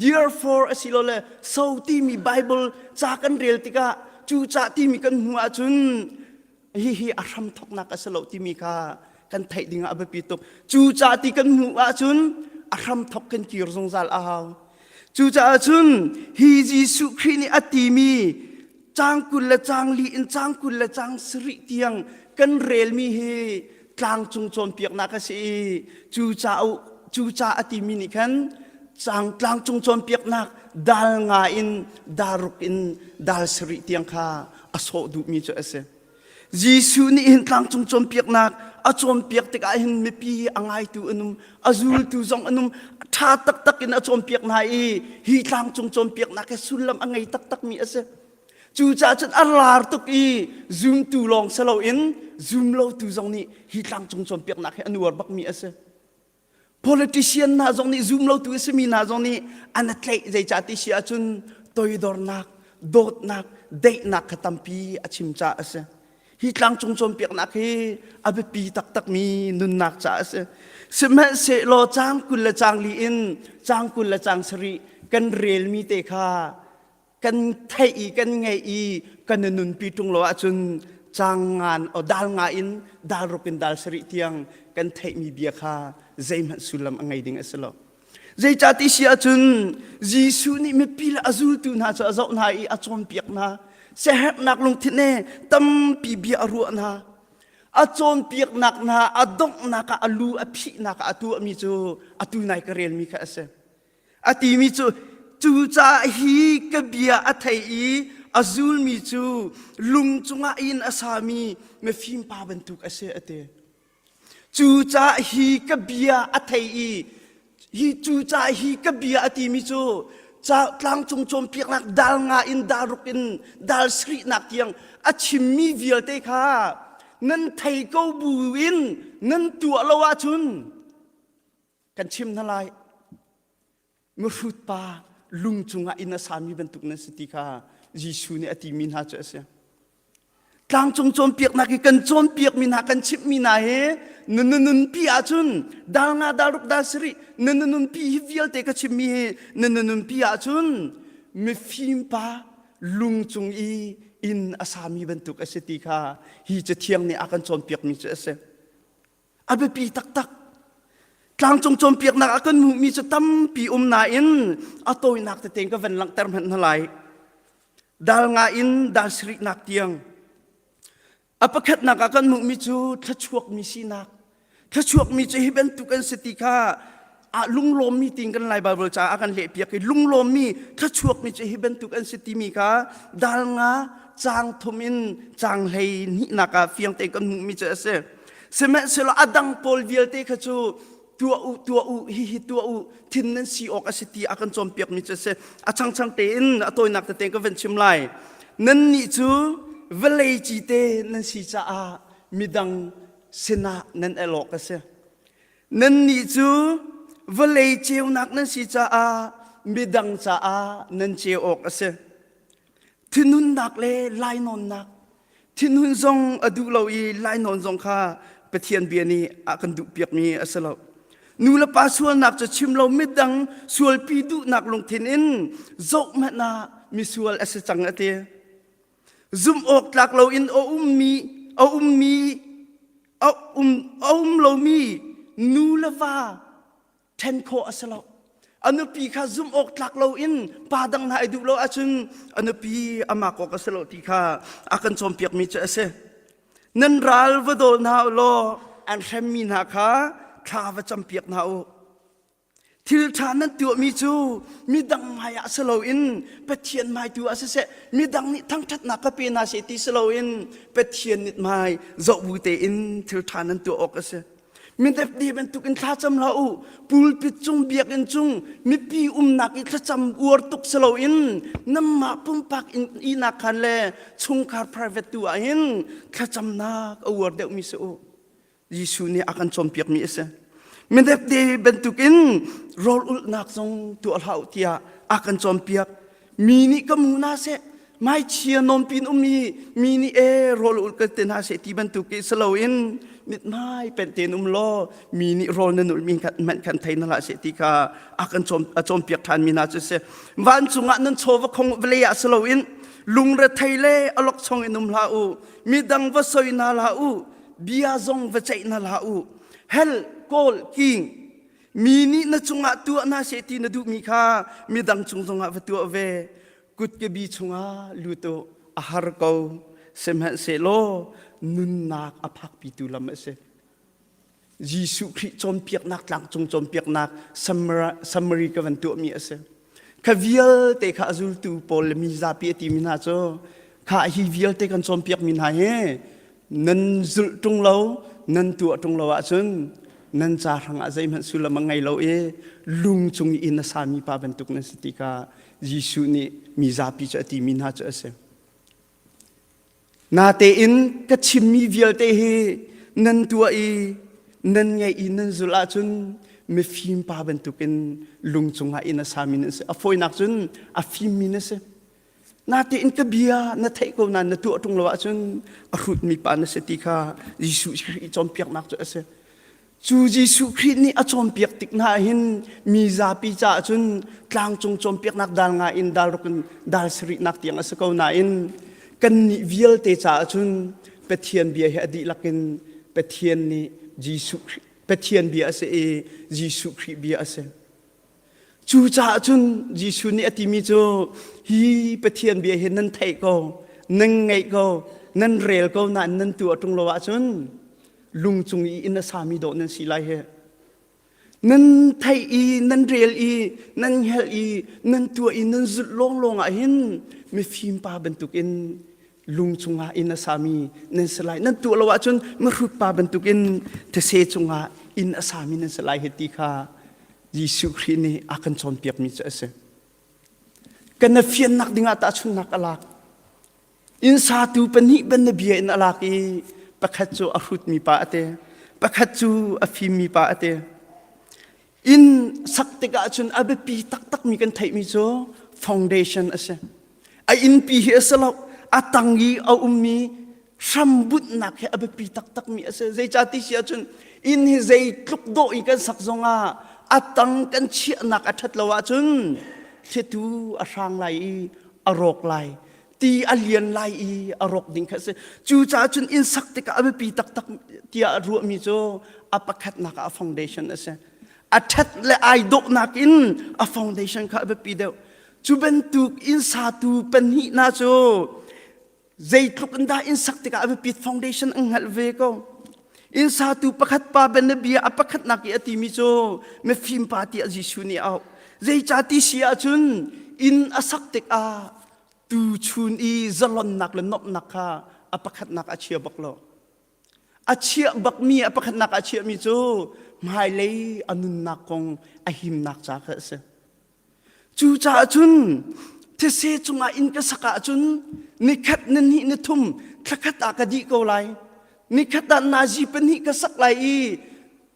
therefore อสิโลเลโซที่มีไบเบิลจากันเรลติกาจูจ่าที่มีกันหัวจุนฮีอารมณ์ทกนักสโลที่มีค่ากันไทยดิ่งอาเบปิตุจูจ่าที่กันหัวจุนอารมณ์ทกกันกิรสงสารอาหาวจูจ่าจุนฮีจีสุครีนี่อติมีจางกุลละจางลีอินจางกุลละจางสริเตียงกันเรลมีฮีกลางจงโจมเปียกนักสิจูจ่าอติมีนี่ขันจางกลางจงโจมเปียกนักดาลงาอินดารุกอินดาลสริเตียงค่าอโศดุมีจะเสยิสุนี่เห็นกลางจงโจมเปียกนักอาจอมเปียกติกาเห็นไม่ปีอ่างไอตูอนุมอาจูลตูจงอนุมท่าตักตักอินอาจอมเปียกนายฮีกลางจงโจมเปียกนักแค่สุลลัมอ่างไอตักตักมีเอเสจูจ่าจัดอาลาร์ตุกีซูมตูลองสโลอินซูมโลตูจงนี่ฮีกลางจงโจมเปียกนักแค่อนุวร์บักมีเอเสpolitician นาจงนี่ซูมโลตูเอสมีนาจงนี่อันนั้นเลยใจจ่าติเชียจุนตัวดอร์นักโดดนักเดะนักขตัมปีอาชิมจ่าเอเสฮีกลางจงโจมเปียกนักฮีอาเบปีตักตักมีนุนนักจ่าเสสมัยเสโลจางกุลละจางลีอินจางกุลละจางสริกันเรลมีเตคากันไทยกันไงกันนุนปีตรงโลอาจุนจางงานเอาดาลงาอินดาลรุกินดาลสริเทียงกันไทยมีเบียคาใจมันสุลลัมอังไงดิ่งเอสโลใจจัติเสียจุนยิสุนี่ไม่ปีละอาจูตุนาจะอาจนาอาจอมเปียกนาเสหนักลงที่เน่ตั้มปีเบียรัวนาอาจอมเปียกนักนาอาดงนักอาลูอาพินักอาตัวมิจูอาตัวนายกระเรียนมีแค่เสอาตีมิจูจูจ่าฮีกเบียอาไทยอาจูลมิจูลุงจุงอาอินอาสามีไม่ฟิมปาบันทุกเสอเตจูจ่าฮีกเบียอาไทยฮีจูจ่าฮีกเบียอาตีมิจูจะกลางจงโจมเปียกนักดาลงาอินดารุกินดาลสรินักยังอาชิมมีเวียลเตค่ะนั่นไทยก็บูวินนั่นตัวละวะชุนกันชิมนั่นไรเมื่อฟุตปาลุงจงอินอาสามีบรรทุกนั้นสติค่ะยิสุเนี่ยอติมินหาเจเสียกลางจงโจมเปียกนักกันโจมเปียกมินหากันชิมมินาเฮนุนปีอาจุนดาลงาดารุกดาสรินุนปีฮิวิลเตกชิมมีนุนปีอาจุนไม่ฟิมปาลุงจงอินอาสามีบรรทุกเอสติค่ะฮีจะเที่ยงเนี่ยอากันโจมเปียกมิจะเสอาเบปีตักตักกลางจงโจมเปียกนักอากันมีจะตั้มปีนาอินอาโตยนักแต่เต็งก็เป็นหลังเติมหันทลายดาลงาอินดาสรินักเตียงอาปะขัดนักอากันมีจูทัชวกมีสีนักถ้าช่วงมีจะให้เป็นตุกันสติค่ะลุงลมมีติงกันหลายบาร์จ้าอากันเละเปียกลุงลมมีถ้าช่วงมีจะให้เป็นตุกันสติมีค่ะดาลงาจางทมินจางเฮนินักเฟียงเตกันมีจะเสสมัยเสลอดังโพลวิลเตขจูตัวอูฮิตัวอูทินนั้นสีออกสติอากันจอมเปียกมีจะเสช่างเตนตัวนักเตนก็เป็นชิมไลนั่นนี่จูเวลาจีเตนั่นสีจ้ามีดังเสนานั่นเอลอกเสนั่นนี่จูเวลาเจียวนักนั่นสิจ้ามีดังจ้านั่นเจียวออกเสที่นุนนักเลยไล่นอนนักที่นุนจงอดูเราอีไล่นอนจงข้าไปเทียนเบียนี่อากันดุเปียกมีเสเรานูละป้าส่วนนักจะชิมเราไม่ดังส่วนปีดุนักลงเทนินจกแม่นามีส่วนเสจังเตะซุ่มออกหลักเราอินเอามีเรามีนูละว่าเทนโคอสลาอันปีข้าซุ่มออกหลักเราอินปาดังนายดูเราอาจุนอันปีอามาโกอสลาที่ข้าอากันจอมเปียกมีเจเส นันรัลวโดนาโลอันเรมีนาคาทาวจำเปียกนาโอทิลทานั้นตัวมีจูมีดังมายาสโลอินเป็ดเทียนไม่ตัวเสะมีดังนี้ทั้งทัดนักก็เป็นนาเสติสโลอินเป็ดเทียนนิดไม่จบบูเตอินทิลทานั้นตัวออกเสะมีแต่ดีเป็นตุกินท่าจำลาอูปูลปิดจุงเบียกินจุงมีปีนักอิท่าจำอวดตุกสโลอินน้ำมาปุ่มปักอินักขันเลชุงคาร์ private ตัวอินท่าจำนักอวดเดวมิสโอยิสุนี่อาการจมเปียกมีเสะมีแต่ดีเป็นตุกินรอลนักทรงตัวเหล่าเทียอาการจมเปียกมีนี่ก็มูนาเสะไม่เชียนนปินมีนี่รอลก็เตนาเสที่เป็นตุกิสโลอินนิดไม่เป็นเตนุมโลมีนิโรนันนุมีกันมันกันไทยนั่นแหละเสติกาอากันจมเปียกทานมีนาจุเสวันสุงะนั้นโชวคงเวลียสโลอินลุงระไทยเล่อลกชงอินุมลาอูมีดังวสอยนาลาอูเบียซงวใจนาลาอูเฮลโกลคิงมีนินจุงะตัวนาเสตินดูมีค่ามีดังจุงจงะวตัวเวกุดกบีจุงะลูโตอาหารเกาเสมหเสโลนุนนักอภักปิตุลามเสยิสุคริจอมเปียกนักหลังจอมเปียกนักสัมมริกวันตัวมีเสข้าวิลเตข้าจุลตูปอลมีซาปีติมินาโจข้าฮิวิลเตกันจอมเปียกมินาเฮนันจุลตรงเรานันตัวตรงเราอ่ะจนนันจารังอาใจมันสุลมังไงเราลุงจงอินสามีปาบันตุกนันสติกายิสุนี่มีซาปีจะติมินาโจเสนาเตอินก็ชิมมีวิลเตเฮนันตัวนันไงนันจุลาจุนไม่ฟิมปาบันตุกินลุงจงหาอินสามินเสอฟอยนักจุนอฟิมมินเสนาเตอินก็เบียนาเทก็นันตัวตรงละจุนอรุดมีปานเสติกายิสุคริจอมเปียกนักจุเสจูยิสุครินี่อจอมเปียกติกนาหินมีซาปิจ่าจุนกลางจงจอมเปียกนักดาลงาอินดาลรุกนดาลสรินักเตียงอสกาวนาอินกันนิวิลเตจ่าจุนเป็ดเทียนเบียเหดีลักินเป็ดเทียนนี่ยิสุเป็ดเทียนเบียเสยิสุคริเบียเสจูจ่าจุนยิสุนี่อติมิโจฮีเป็ดเทียนเบียเห็นนั่นไทยก็นั่งไงก็นั่นเรลก็นั่นตัวตรงละวะจุนลุงจงอินสามีโดนั่นสิไลเฮนั่นไทยนั่นเรลนั่นเฮลนั่นตัวนั่นจุดลงอ่ะเห็นไม่ฟิมปาบันตุกินลุงจงอินสามีนั่นสลายนั่นตัวละวะจนมารุปปาบันตุกินเทเสจงอินสามีนั่นสลายเหติค่ะยิสุครินี่อากันจอมเปียกมิจะเสกันนฟียนนักดิ่งอาตาชุนนักอลักอินสาตูเป็นหิเป็นนบีอินอลักปะขัดจูอรุดมีปาเตปะขัดจูอฟิมมีปาเตอินสักติกาจุนอาเบปีตักมีกันไทยมิโจfoundation เสอินปีเฮสลาอาตังยีเอามีรัมบุตนักเฮอเบปีตักมีเสใจจัติเสียจุนอินเฮใจคลุกโดอีกันสักจงอาตังกันเชียนักอัดละวะจุนเทตูอาช่างไลอารกไลตีอเลียนไลอารกดิ่งเสจูจ่าจุนอินสักติกาอเบปีตักเตียรัวมิโจอาปะขัดนักอา foundation เสอาชัดและไอดกนักอินอา foundation ข้าเบปีเดียวจูเป็นตุกอินสาตูเป็นหินาโจใจทุกอันดาอินสักติกาเบปีฟาวเดชั่นอังหัดเวก็อินสาตูประคัดปาเป็นนบีอาประคัดนักอติมิโจไม่ฟิมปาติอจิชุนีเอาใจจาติเสียจุนอินอสักติกาตูชุนอีจลอนนักและนบนักค่ะอาประคัดนักอาเชียบักโลอาเชียบักมีอาประคัดนักอาเชียมิโจไม่เลยอนุนักคงอหิมนักจากเสจูจ่าจุนเทเสจงอินก็สักจุนนิคัดนันหินทุ่มทักขัดอากาดีก็ไลนิคัดนาจีเป็นหิก็สักไล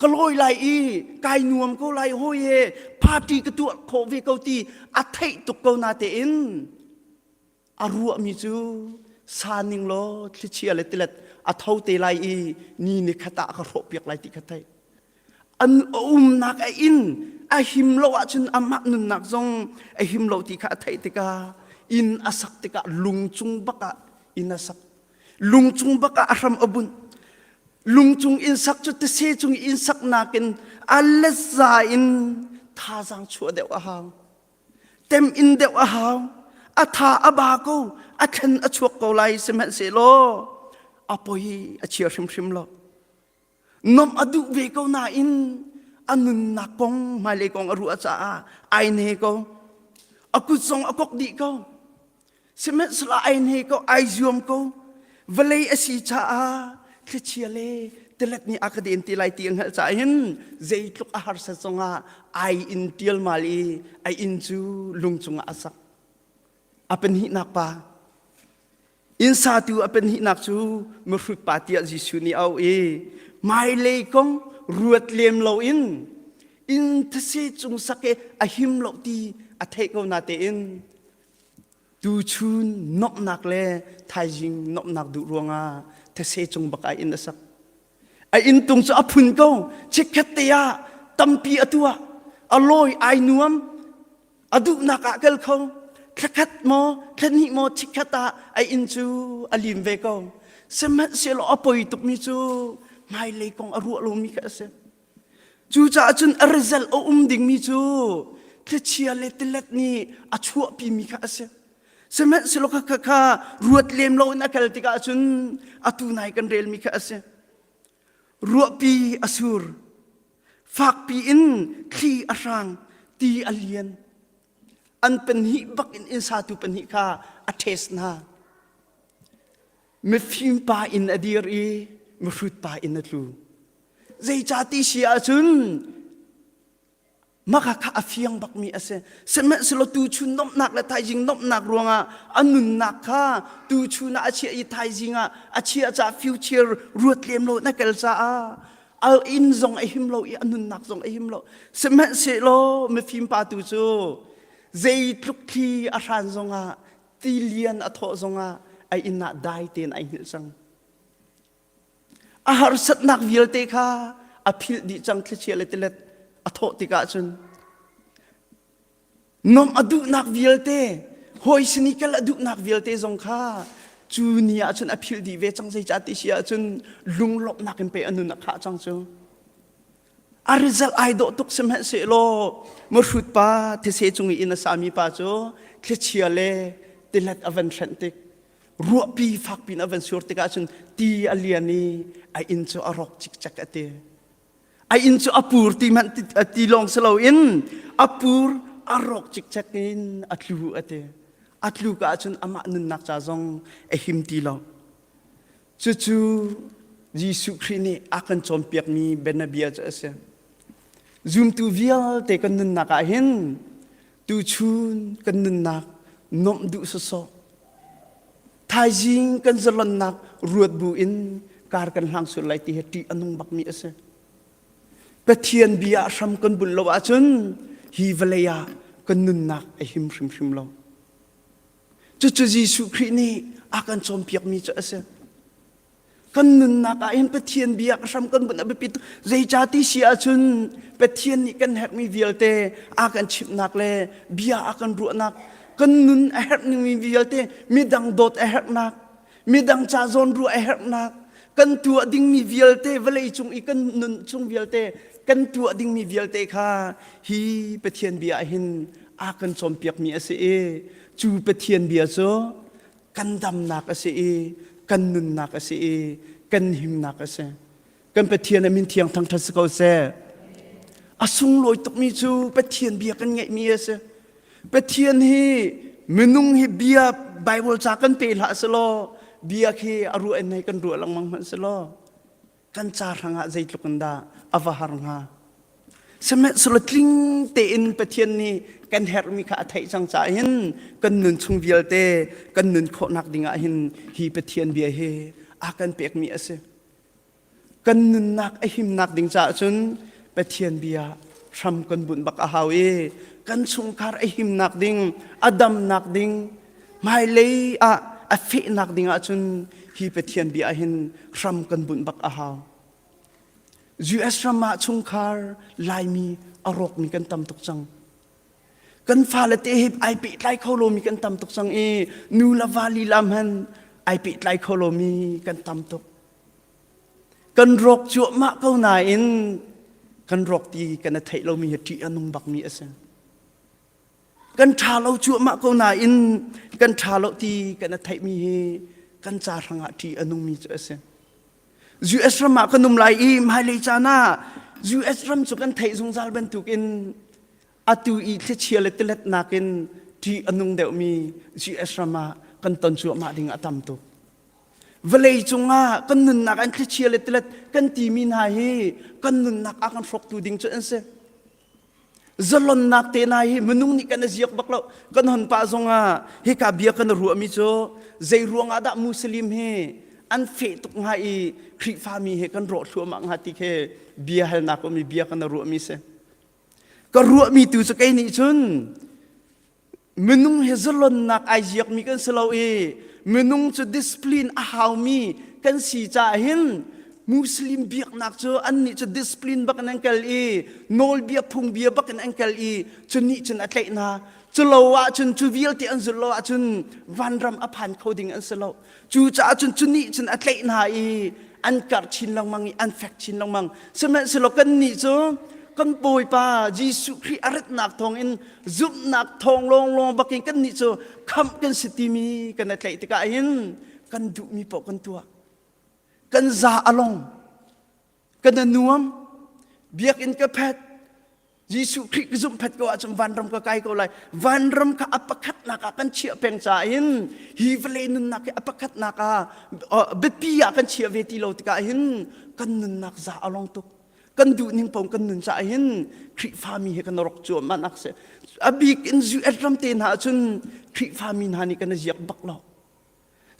ก็ลอยไลกายนวมก็ไลโฮเยพาตีกตัวโควิกตีอัฐิตุกก็นาเตอินอารัวมิจูสานิงโลที่เชียร์เลติเลตอัฐเอาเตไลนี่นิคัดอากาโรเปียกไลติคัดไทอันนักอินอาหิมโลอาจุนอามักนุนนักจงอาหิมโลที่ข้าไทยติกาอินอาศักติกาลุงจุงบักอินอาศักลุงจุงบักอารามอบุนลุงจุงอินสักจุดเสจุงอินสักนักินอัลเลซาอินท่าจังชัวเดวอาฮาวเต็มอินเดวอาฮาวอาท่าอาบาโกอาเคนอาชวกโกไลสมัยเสโล apoi achia shim lo nom adu ve ko na in anun nakong male kong aru acha ai ne ko aku song akok di ko semet sla ai ne ko ai zoom ko velei asi cha khichiale telet ni akadin tilai tiang hal cha hin zeitluk ahar sa songa ai in tial mali ai in chu lungchunga asak apen hi nak pa in sa tu apen hi nak chu mrut patia jisu ni au mai le kong ruat lem lo in thase chung sake ahim lo ti athai ko na te in tu chun nop nak le thai jing nop nak du ruanga thase chung baka in asak ai in tung chu aphun ko chekhat te ya tampi atua aloi ai nuam adu naka kel kho khat mo khani mo chikhata ai in chu alim ve ko semat selo apoi tuk mi chu mai le kong aru lo mi ka se chu cha chun a result o ding mi chu thechia le telet ni achu pi mi ka se semat selo kha ruat lem lo na kal tika chun atu nai kan rel mi ka se ruat pi asur fak pi in khi arang ti alien an pen hi bak in sa tu pen hi kha athes na me phim pa in adir me fruit pa in atlu zai chati sia chun maka kha afiang bak mi ase semet selo tu chun nom nak la thai jing nom nak ruanga anun nak kha tu chuna achi I thai jinga achi cha future ruat lem lo na kal sa al in zong a him lo I anun nak zong a him lo semet selo me phim pa tu chu zai tluk thi a ran zonga tilian a tho zonga ai in na dai ten ai hil sang a har sat nak vil te kha a phil di chang thli le telet a tho tika chun nom adu nak vil te hoi sinikal adu nak vil te zong kha chu nia chun a phil di ve chang sei cha ti sia chun lunglop nak em pe anu na kha chang chu a result ai do tuk sem se lo mo shut pa te se chung in a sami pa chu khechia le telat avan chantik ruwa pi fak pin avan sur te ka chun ti aliani ai in chu arok chik chak ate ai in chu apur ti man ti long selo in apur arok chik chak in atlu ate atlu ka chun ama nun nak cha zong e him ti lo chu Jisu Christ akan chompiak mi benabia cha ase zoom tu vial te kan nun nak hin tu chun kan nun nak nom du so thai jing kan zalon nak ruat bu in kar kan hang su lai ti heti anung bak mi ase pathian bia sham kan bun lo achun hi valaya kan nun nak a him shim lo chu Jisu Christ ni akan chompiak mi cha ase kan nun nak a in pathian bia sham kan bun abipit zai chati sia chun pathian ni kan hek mi vialte akan chip nak le bia akan ru nak kan nun a hek ni mi vialte midang dot a hek nak midang cha zon ru a hek nak kan tu ding mi vialte valei chung I kan nun chung vialte kan tu ding mi vialte kha hi pathian bia hin akan chompiak mi ase chu pathian bia so kan dam nak ase kan nun nak ase kan him nak ase kan pathian amin thiang thang thas ko se asung loi tok mi chu pathian bia kan ngai mi ase pathian hi menung hi bia bible cha kan pe la selo bia khi aru en nei kan ru lang mang man selo kan cha ranga zai tlukanda awa haranga semet solo tling te in pathian ni kan her mi kha thai chang cha hin kan nun chung vial te kan nun kho nak dinga hin hi pathian bia he akan pek mi ase kan nun nak a him nak ding cha chun pathian bia ram kan bun bak a hawi kan chung kar a him nak ding adam nak ding mai le a fe nak ding a chun hi pathian bia hin ram kan bun bak a haw US rama chung kar lai mi arok mi kan tam tok chang kan fa la te hip ai pe lai kholo mi kan tam tok chang nu la vali lam han ai pe lai kholo mi kan tam tok kan rok chu ma ko na in kan rok ti kan thai lo mi ti anung bak mi ase kan tha lo chu ma ko na in kan tha lo ti kan thai mi กันจารังอาทีอนุมีเจเสจูเอสรัมมากันนุ่มไหลมาเลยจานะจูเอสรัมสุกันไทยสงสารบรรทุกินอาตูอีเทเชียเลตเล็ดนักินที่อนุงเดียวมีจูเอสรัมมากันตอนชัวมาดิ่งอาตัมตุเวลัยจงอากันนุนนักอันเทเชียเลตเล็ดกันตีมินหายกันนุนนักอากันฟกตูดิ่งเจเสZalon nak tenai menung ni kan ziak baklo kan hon pa zonga he ka bia kan ru mi cho zai ruang ada muslim he an fe tuk ngai khri fami he kan ro thua ma ngati he bia hal na ko mi bia kan ru mi se ka ru mi tu so kai ni chun menung he zalon nak ai ziak mi kan selo menung cho discipline a how mi kan si cha hin Muslim biak nak cho an ni cho discipline bak an kal nol biak phung bia bak an kal cho ni chun atlai na cho lawa chun chu vil ti an zu lawa chun van ram aphan coding an selo chu cha chun ni chun atlai na an kar chin lang mang an fact chin lang mang semen selo kan ni cho kan poi pa Jesu Christ aret nak thong in zup nak thong long baking kan ni cho kham kan sitimi kan atlai ti ka hin kan du mi po kan tuaกันซาอลงกันนวมเบียกอินกระเพดยิสุคริกซุมเพดก็ว่าจมวันรำก็ไกลก็เลยวันรำก็อัปคัดนักกันเชี่ยเพ่งใจหินฮีเวเลนุนนักอัปคัดนักเบ็ดปียกันเชี่ยเวทีโลติกาหินกันนุนนักซาอลงตุกกันดูนิ่งปงกันนุนใจหินคริฟามีให้กันรกจวมมันนักเสอบีกอินจูเอ็ดรำเตนหาจนคริฟามีนานี่กันเจียกบักหลอก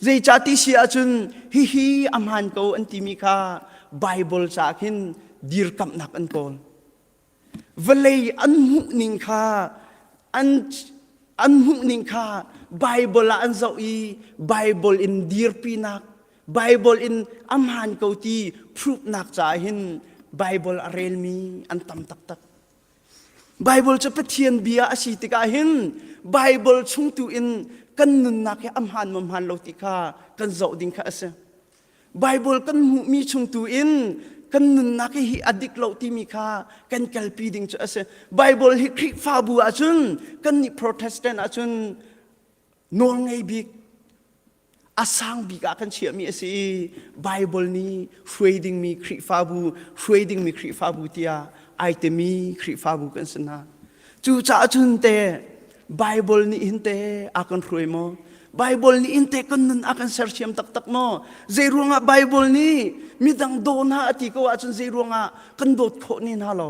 ใจจัติเสียจนฮิอัมฮันเขาอันที่มีค่าไบเบิลจากหินดีร์กับนักอันโกนเวลัยอันหุนิงค่าอันหุนิงค่าไบเบิลอันเจ้าไบเบิลอินดีร์ปีนักไบเบิลอินอัมฮันเขาที่พรูฟนักจากหินไบเบิลอาเรลมีอันตั้มตักไบเบิลจะเป็นเทียนเบียอาศิติกาหินไบเบิลชุ่งตูอินกันนุนนักอัมฮันมัมฮันโลติกากันเจ้าดิ่งข้าเสไบเบิลกันมีชงตูอินกันนุนนักฮิอดิกโลติมีข้ากันกัลปีดิ่งจ้าเสไบเบิลฮิคริฟาบูอาจุนกันนี่โปรเตสแตนต์อาจุนโนงไงบิกอาสังบิกอากันเชื่อมีสิไบเบิลนี้ช่วยดิ่งมีคริฟาบูช่วยดิ่งมีคริฟาบูที่ไอเตมีคริฟาบูกันสนะจู่จ้าจุนเตไบเบิลนี่อินเตอากันรวยมั้งไบเบิลนี่อินเตกันนุนอากันเสิร์ชยมตักมั้งเจรวงอ่ะไบเบิลนี่มีดังโดนฮะที่ก็ว่าจนเจรวงอ่ะกันโดดโคนี่นะเรา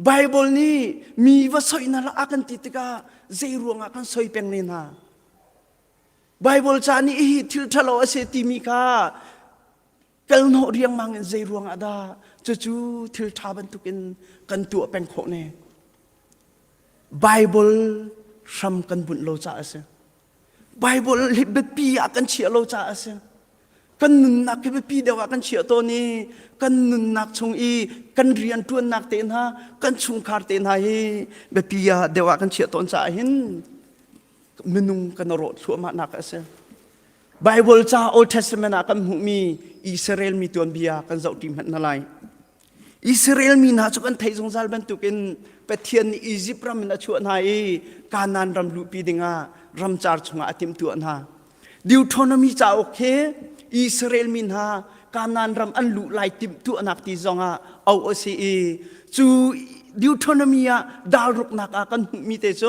ไบเบิลนี่มีว่าสอยนั่นละอากันติดกาเจรวงอ่ะกันสอยเป็นนี่นะไบเบิลจานี่ทิลทะเลาะเสติมีค่ากันโนเรียงมังเจรวงอ่ะดาจู่ๆทิลทาบันทุกินกันตัวเป็นโคเนี่ยไบเบิลทำกันบุญโลจ่าเสไบเบิลฮิบปีอากันเชียโลจ่าเสกันนุนนักฮิบปีเดียวกันเชียตัวนี้กันนุนนักชงกันเรียนตัวนักเต็นฮะกันชงคาร์เต็นฮะเบปียเดียวกันเชียตัวจ่าหินมนุงกันรถชัวมานักเสไบเบิลจ่าโอ Old Testament กันมีอิสราเอลมีตัวเบียกันเจ้าทีมหันอะไรอิสราเอลมีนาจุกันไทยสงสารบรรทุกินไปเทียนอียิปต์รำมินาชวนหายการนันรำลุปีดิงารำจาร์ชงอาติมตัวนะดิวโทนมีจ่าโอเคอิสราเอลมีนาการนันรำอันลุไลติมตัวนักที่จงเอาโอซีจูดิวโทนมีดาวรุกนักกันมีเตจ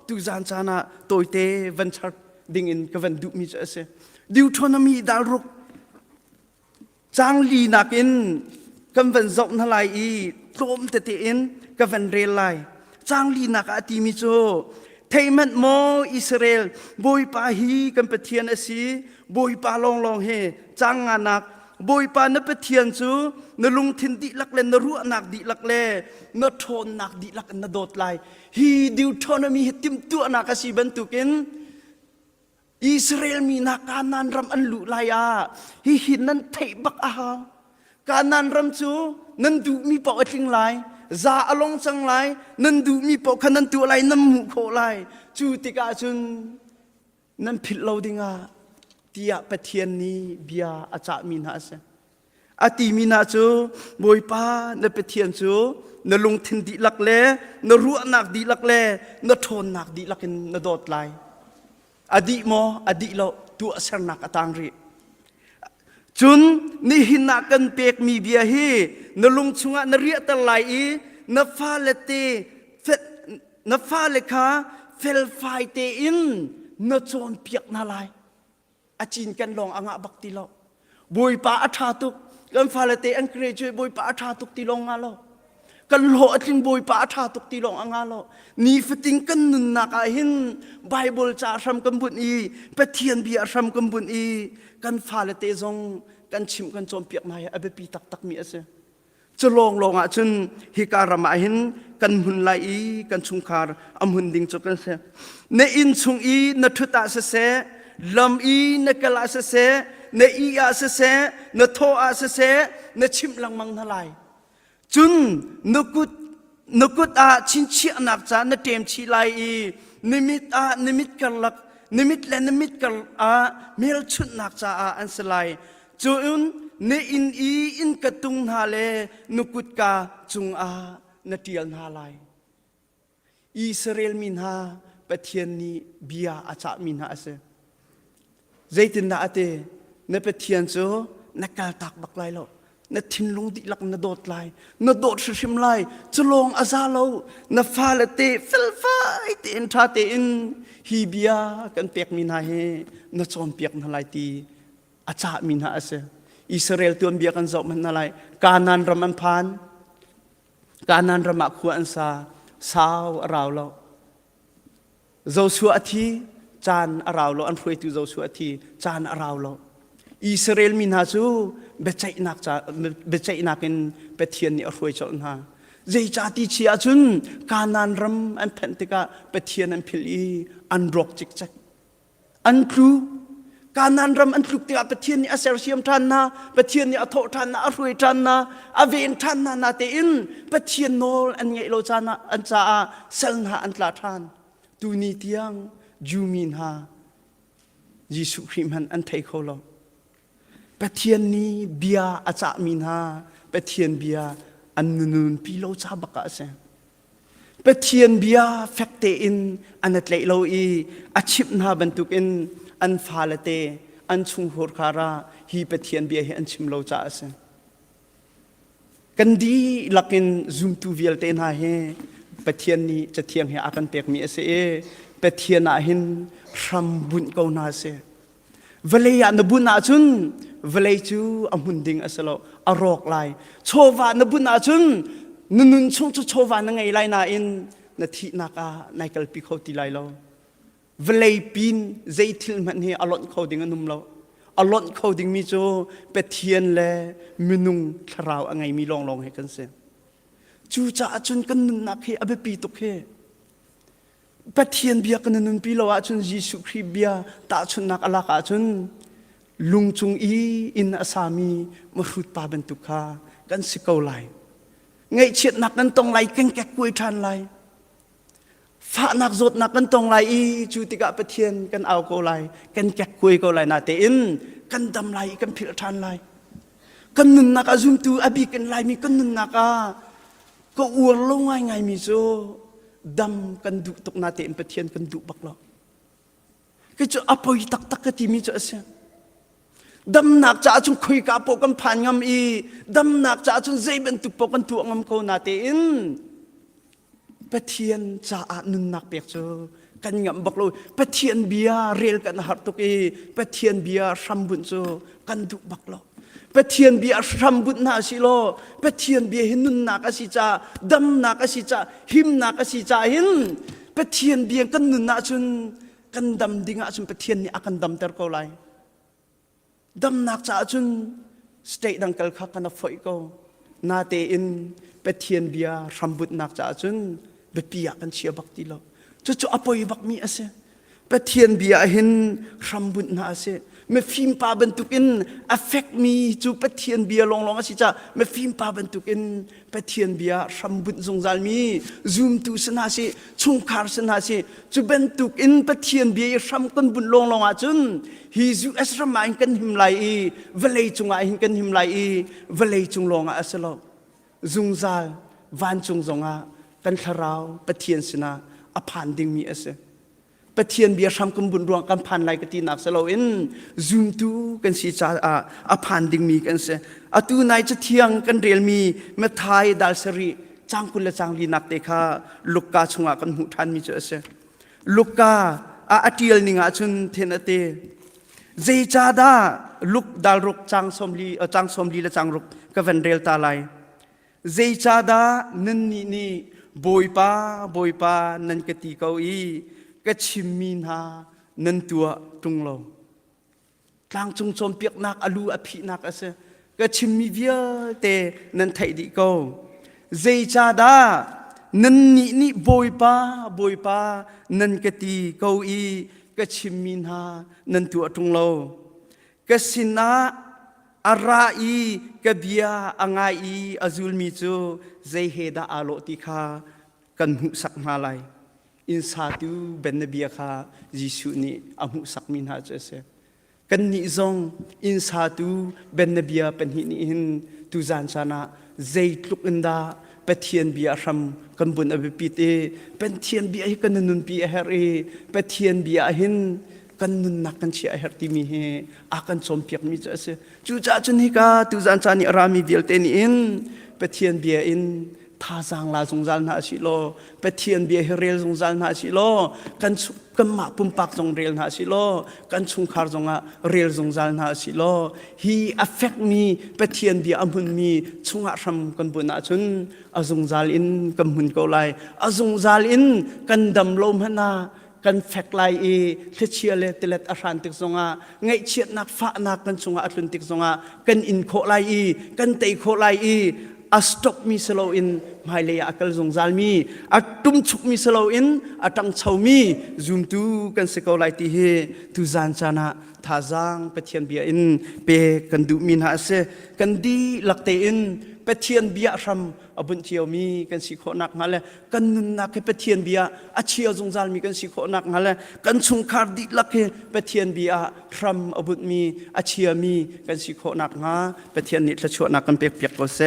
ตุจานจานะตัวเตวันชัดดิ่งอินกับวันดุมีเจสดิวโทนมีดาวรุกจางลีนักอินกันวันจบนั่นไลตรมเตติอินกันวันเรลไลจางลีนักอาติมิโจเทมันโมอิสราเอลบอยปาฮีกันเปเทียนอสีบอยปาลองเฮจางงานักบอยปานเปเทียนจูนลุงทินดิลักเลนรัวนักดิลักเลนทนนักดิลักนโดดไลฮีดิวทอนมีติมตัวนักสีบรรทุกินอิสราเอลมีนักการนันรำอันลุไลฮีหินนั้นเทบักอาการนันรำจูนั้นดูมีปอกทิ้งไลซาอลงจังไลนั้นดูมีปอกขนันตัวไลน้ำหูโคไลจูติกาจุนนั้นผิดเราดิงาที่อาปเทียนนี้เบียอาจารย์มีนาเสอาติมีนาจูบอยป้านปเทียนจูนลงทินดิลักเลนรัวนักดิลักเลนทนนักดิลักนโดดไล อดีโมอดีเราตัวเสนักอตังรีจุนนี่หินักกันเปียกมีเบียฮีนลุงชงะนเรียตะไลนฟ้าเลตีนฟ้าเลขาเฟลไฟเตอินนจอนเปียกนาลายอาจินกันลองอ่างบักติเราบุยป้าอัฐาตุกกันฟ้าเลเตอันเกรจบุยป้าอัฐาตุกติลองงาเรากันโหดทิ้งบุยป้าอัฐาตุกติลองอ่างเรานี่ฟติงกันนุนนักหินไบเบิลจ่าทำกันบุญอีเปเทียนเบียทำกันบุญอีกันฟ้าเลเตจงกันชิมกันจอมเปียกนายอเบปีตักมีเอเสจะลองอ่ะจนฮิการมาหินกันหุ่นไลกันชุงคาร์อมหุ่นดิ่งจกันเสเนอินชุงอีนทุตาเสลำอีนกลาเสเนอีอาเสเนโทอาเสเนชิมลังมังทลายจุนนกุดอาชินเชียนักจานเตมชีไลนิมิตกันลักนิมิตและนิมิตกันเมลชุดนักจาอันสลายจุนเนอินอีอินกระตุงฮาเลนุกุดกาจุงนเตียลฮาไลอิสราเอลมินฮาปะเทียนนีเบียอาจามินฮาเสใจตินนาเตเนปะเทียนโจนักการตักบักไลโลนทินลงดิลักนโดดไลนโดดชิมไลจะลงอาซาโลนฟาเลเตฟิลฟาเตอินทาเตอินฮีเบียกันเปียกมินฮาเฮนจอมเปียกนาไลตีอาจามินฮาเสอิสราเอลตัวเบียกันจบมันนาไลกานันรมันพานกานันรมักขวานซาสาวราวโลโจชัวทีจานอราวโลอันพวยตูโจชัวทีจานอราวโลอิสราเอลมินฮาจูเบจัยนักจ้าเบจัยนักเป็นเปเทียนนี่อรวยจนฮาใจจ้าที่เชียจุนกานันรำอันเพนติกาเปเทียนอันพิลีอันรกจิกจักอันครูการนันรำอันปลุกเตียปะเทียนนี่อาเซลเซียมทันนะปะเทียนนี่อโททันนะอรวยทันนะอเวนทันนะนาเตอินปะเทียนโนลอันไงโลจานะอันจ้าเซลนะอันลาทันตูนีเตียงจูมินฮายิสุคริมันอันไทยเขาโลปะเทียนนี้เบียอาจามินฮาปะเทียนเบียอันนุนปีโลจาบักอาเซปะเทียนเบียเฟกเตอินอันนัดเลโลอีอาชิบนาบรรทุกอินอันฟาเลเตอันชุงหัวคาราฮีเปเทียนเบียอันชิมโลจ่าเสกันดีลักินซุมตูวิลเตนฮาเฮเปเทียนนี้จะเทียงเฮอากันเปียกมีเสเปเทียนอาหินรัมบุญเกานาเสเวลียนบุญอาจุนเวลีจูอมุนดิงอสโลอรอกไลโชวานบุญอาจุนนุนชงโชวานไงไลนาอินนาทีนักในกัลปิโคติไลโลเวลีปินใจทิลมันเฮอลอนเขาดิ่งนุมเราอลอนเขาดิ่งมีโจเปเทียนและมินุงคราวไงมีลองให้กันเสียจูจ่าจุนกันนุนนักเฮอเบปีตุกเฮเปเทียนเบียกันนุนปีเราจุนยิสุคริเบียตาจุนนักอลากาจุนลุงจุงอีอินอาสามีมรุดปาเป็นตุกากันสิเกาไลไงเฉียดนักนั้นต้องไลเก่งแก่กุยทันไลฟ้านักจดนักกันตรงไหลจูติกะเปเทียนกันเอาโกไหลกันแกะคุยโกไหลนาเตอินกันดำไหลกันพิลทันไหลกันนุนนักอาจุมตูอบีกันไหลมีกันนุนนักก็อวดลงไงมีโซดำกันดุตกนาเตอินเปเทียนกันดุบักหลอกก็จะอภัยตักกันที่มีโซเสียดำนักจะจุงคุยกับพวกกันผ่านงามอีดำนักจะจุงใจเป็นตุกพวกกันตัวงามโกนาเตอินปะเทียนจะนุนนักเปียกเจอกันงำบักเลยปะเทียนเบียเรียลกันหัดตุกีปะเทียนเบียรำบุญเจอกันดุบักเลยปะเทียนเบียรำบุญนาสิโลปะเทียนเบียหินุนนักสิจ่าดำนักสิจ่าหิมนักสิจ่าหินปะเทียนเบียกันนุนนักจุนกันดำดิ่งจุนปะเทียนนี่อากันดำเตอร์เขาไลดำนักจ่าจุนสเตดังกัลข้ากันฝอยเขานาเตอินปะเทียนเบียรำบุญนักจ่าจุนเบียกันเชียบักติโลจะอภัยบักมีอาเซเปเทียนเบียหินรำบุญนาอาเซเมื่อฟิล์มปาบรรทุกินอฟเฟกมีจูเปเทียนเบียลองสิจ้าเมื่อฟิล์มปาบรรทุกินเปเทียนเบียรำบุญทรงจัลมีซูมตูสนาสิชุงคาร์สนาสิจูบรรทุกินเปเทียนเบียรำกันบุญลองอาจุนฮิจูเอสรำมาอินกันหิมไลเวลัยจุงอาอินกันหิมไลเวลัยจุงลองอาเซโลซุงจัลวันจุงจงอากันคาราวปะเทียนสนาอภานดิ่งมีเอเซ ปะเทียนเบียร์ทำกุมบุญรวงกันพันไลกตีนักสโลอินซูมตูกันสีจ่าพันดิ่งมีกันเสตูนายจะเที่ยงกันเรียลมีเมื่อไทยดัลสรีจางกุลจางลีนักเตค่ะลูกกาชงกันหูทันมีเจอเสลูกกาอาทิลนิงอาจุนเทนเตเจจาดาลูกดัลรุกจางสมลีและจางรุกกับเวนเรลตาไลเจจาดานันนี่บอยป้านันกตีเกาอีก็ชิมมีนานันตัวตรงเรากลางจงชมเปียกนักอลูอภินักเสก็ชิมมีเวียเตนันไทยดีเกาเจจาดานันนี่บอยป้านันกตีเกาอีก็ชิมมีนานันตัวตรงเราก็สินะอาราอีกเบียอังไงอาจุลมิจูเจเฮดาอาโลติคากันหุสักมาไลอินซาตูเบนเบียคายิสุนีอาหุสักมินฮาเจเซกันนิจงอินซาตูเบนเบียเป็นหินินตูจานชานะเจตุกอินดาเป็นเทียนเบียรำกันบุญอภิปิเตเป็นเทียนเบียกันนุนปีเฮเรเป็นเทียนเบียหินกันนุนนักกันเชียเฮติมีเฮอากันสมเปียกมิเจเซจูจ่าจุนิกาตูจานชานิรามีเวลเตนิอินเป็นเทียนเบียอินท่าจางลาสงจานหาชิโลเปเทียนเบียเรลสงจานหาชิโลกันมาปุ่มปักสงเรลหาชิโลกันชุงคาร์สงะเรลสงจานหาชิโลฮีอัฟเฟกมีเปเทียนเบียอัมพุนมีชุงอาทำกันบุญอาชุนอาสงจาลินกันหุนเกาไลอาสงจาลินกันดำลมหนากันแฟกไลเอเทเชียเลตเลตอารันติกสงะไงเชียนักฟ้านักกันชุงอาทุนติกสงะกันอินโคไลเอกันเตโคไลเออัสตอกมีสโลอินไม่เลยอักลจงจาลมีอัตุมชุกมีสโลอินอัตังเชามีจุมตูกันสกอไลตีเฮตุจานชนะท่าจางเปเทียนเบียอินเปกันดูมินหาเซกันดีลักเตอินเปเทียนเบียรำอบุญเทียวมีกันสิโคนักมาเลยกันนุนนักเปเทียนเบียอาเชียวจงจาลมีกันสิโคนักมาเลยกันชุงคาร์ดิลักเปเทียนเบียรำอบุญมีอาเชียมีกันสิโคนักงาเปเทียนนิทชวนักกันเปียกเปียกก็เซ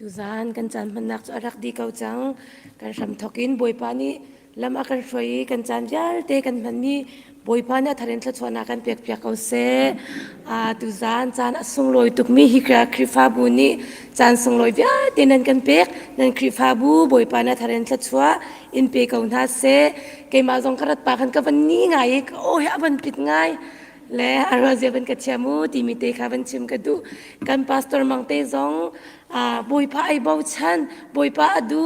ตูจานกันจานมันนักจะรักดีเกาจังกันรำทอกินบอยปานี่ลำอากันช่วยกันจานยาลเตกันมันมีบอยปานี่ทารินทชวนากันเปียกเปียกเอาเซตูจานจานส่งลอยตุกมีฮิกราคริฟาบูนี่จานส่งลอยยาเตนันกันเปียกนันคริฟาบูบอยปานี่ทารินทชวอินเปียกเอาหน้าเซเกมาจงกระดปากันกับวันนี้ไงโอ้ยวันปิดไงและอารมณ์จะเป็นกระเชียมูที่มีเตะขาเป็นชิมกระดูกันพาสตอร์มังเตจงบอยป้าไอบ่าวชันบอยป้าดู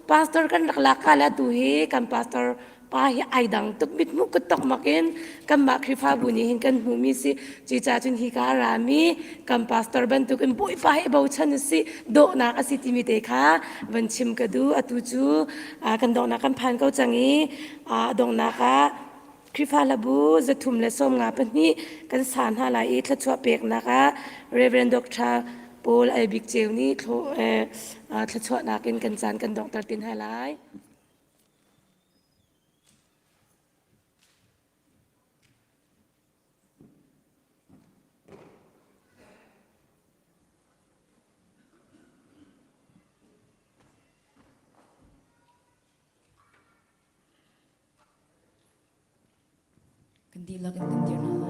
พาสตอร์กันลักๆแล้วดูเฮกันพาสตอร์ป้าไอดังตุกมิดมุกก็ตกมาเกินกันมาคริฟาบุญเห็นกันหูมีสิจีจ่าจุนฮิการามีกันพาสตอร์บันตุกันบอยป้าไอบ่าวชันสิโดนักสิที่มีเตะขาเป็นชิมกระดูอตุจูกันโดนักกันพันเขาจังงี้โดนักคริฟาลาบูจะทุ่มและส้มงาเป็นนี้กันสารหาลายทชัวเปียกนะคะเรเวนดอกชาโปลไอบิกเจลนี่ทชัวนักกันจานกันดอกตัดตินหาลายกันดีแล้วกันเดียวนะ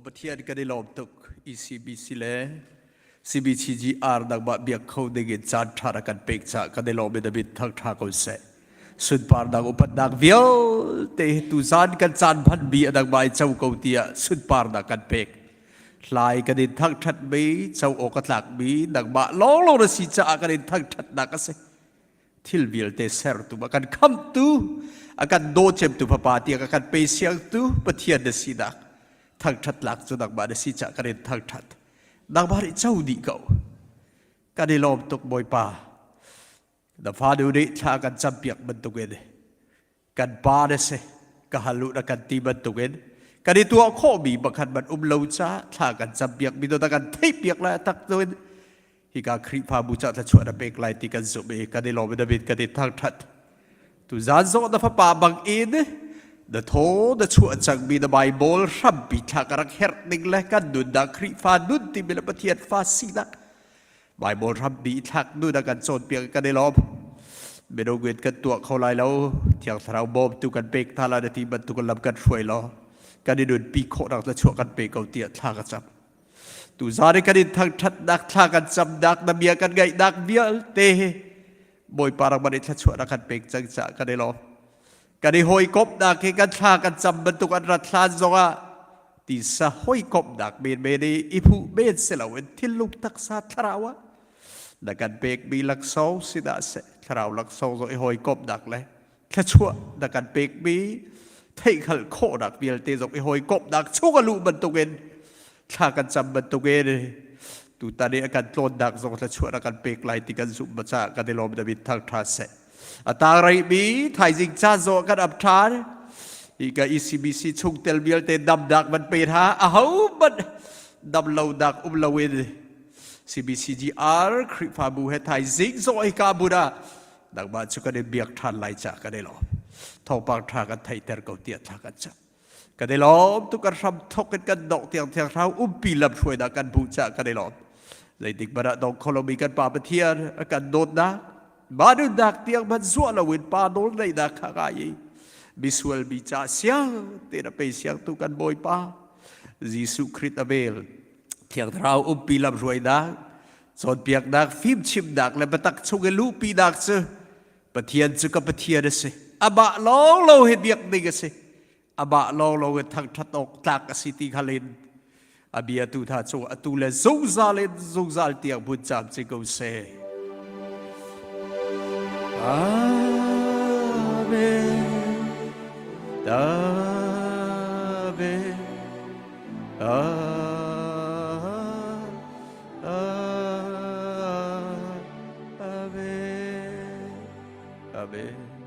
ปเทียนก็ได้ลมตุก ECBC เลย CBCGR ดักบะเบียกเขาได้กินจานทารักันเป็กจะก็ได้ลมเบดบิดทักทากุเสสุดปาร์ดักอุปดักเวียวเตะตุจานกันจานพันบีดักใบเจ้าเกาเตียสุดปาร์ดักกันเป็กลายกันดิทักทัดบีเจ้าอกตักบีดักบะล้อลงรสิจะกันดิทักทัดดักเสทิลวิลเตเซอร์ตุบักันคำตูอาการโดเจ็บตุพปาตีอาการเปเซียงตุปะเทียนเดสิดักทักทัดหลักจุดักบะเดสิจะกันดิทักทัดดักบาริเจ้าดีเก่ากันดิลมตุกบอยปาดับฟ้าดูดิถ้ากันจำเปียกบรรทุกเองกันปาเดเสกันฮัลลุกันตีบรรทุกเองกันในตัวข้อมีบังคับมันเลวจ้าถ้ากันจำเปียกมีตัวตะกันเทเปียกแล้วตักตัวฮิกาคริพาบูชาถ้าชวนเป็กไล่ตีกันสุบเอกันในลมเดบิดกันในทางทัดตุจานโซดับฟ้าป่าบังเอ็นเดโธเดชวนจังมีเดไบเบิลรับบิทากรักเฮร์นิงและกันดุนดักคริฟาดุนที่มีละปะเทียนฟาสีนักไบเบิลรับบิทักดุนดักกันโซนเปียกกันในลมเบโดเวตกันตัวเขาไล่แล้วเที่ยงสาวบอบตุกันเป็กทาลาดทีบันตุกันลำกันช่วยล้อกันดิดุนปีโคดักจะช่วยกันเป็กเอาเตียทากันจับตุซาริกันดิทางทัดดักทากันจับดักนเบียกันไงดักเบียเตะบอยปารักบันดิทช่วยกันเป็กจังจะกันได้ล้อกันดิหอยกบดักกันทากันจับบันตุกันรัดลาจงะตีสะหอยกบดักเบนเบดีอิพุเบนเสลาเวนทิลุกตักซาทราวะดักกันเป็กบีลักโซสิดาเสถ้าเราลักโซ่ก็หอยกบดักเลยแค่ชั่วดักกันเป็กบีเที่ขัลโคดักเบียลเตจกหอยกบดักชั่วกันลูบรรทุกเงินถ้ากันจำบรรทุกเงินตูตานี้กันโกลดักจงถ้าชั่วดักกันเป็กไล่ติกันสุบจ้ากันได้ลมดาบิดทางทาเสอัตราไรบีไทยจิงจ้าโจกันอับทานอีกECBCชุกเตลเบียลเตดับดักมันไปหาอ้าวมันดับเหลาดักเลาเวน CBCGR คริฟาบูเฮไทยซิกโซไอกาบูดาดักบ้านชุกันได้เบียกทันไล่จากกันได้หรอทอปากทากันไทยเตอร์เกาเตียทากันจับกันได้หรอทุกการทำทกกันดอกเตียงเทียงเท้าปีลับช่วยดักกันบูชากันได้หรอในดิกบาระดอกโคลมีกันป่าปะเทียนกันโดดดักบ้านดักเตียงมันส่วนละวินป่าโดนในดักขากายบิสวลบิจาเสียงเตระไปเสียงตุกันบอยป่ายิสุคริสต์เบลเที่ยงเท้าปีลับช่วยดักสอนเปียกดักฟิมชิมดักและปะตักชงลูปีดักเสปะเทียนจุกับปะเทียนเสอบะลองเราเห็นเบียกนี่กันเสอบะลองเราเห็นทางทัดอกตักสิติขลินอเบียตูท่าโจอตูเลซุงซาเลซุงซาลเตียงบุญจามจิกเสอาเมนอาเมนAmen.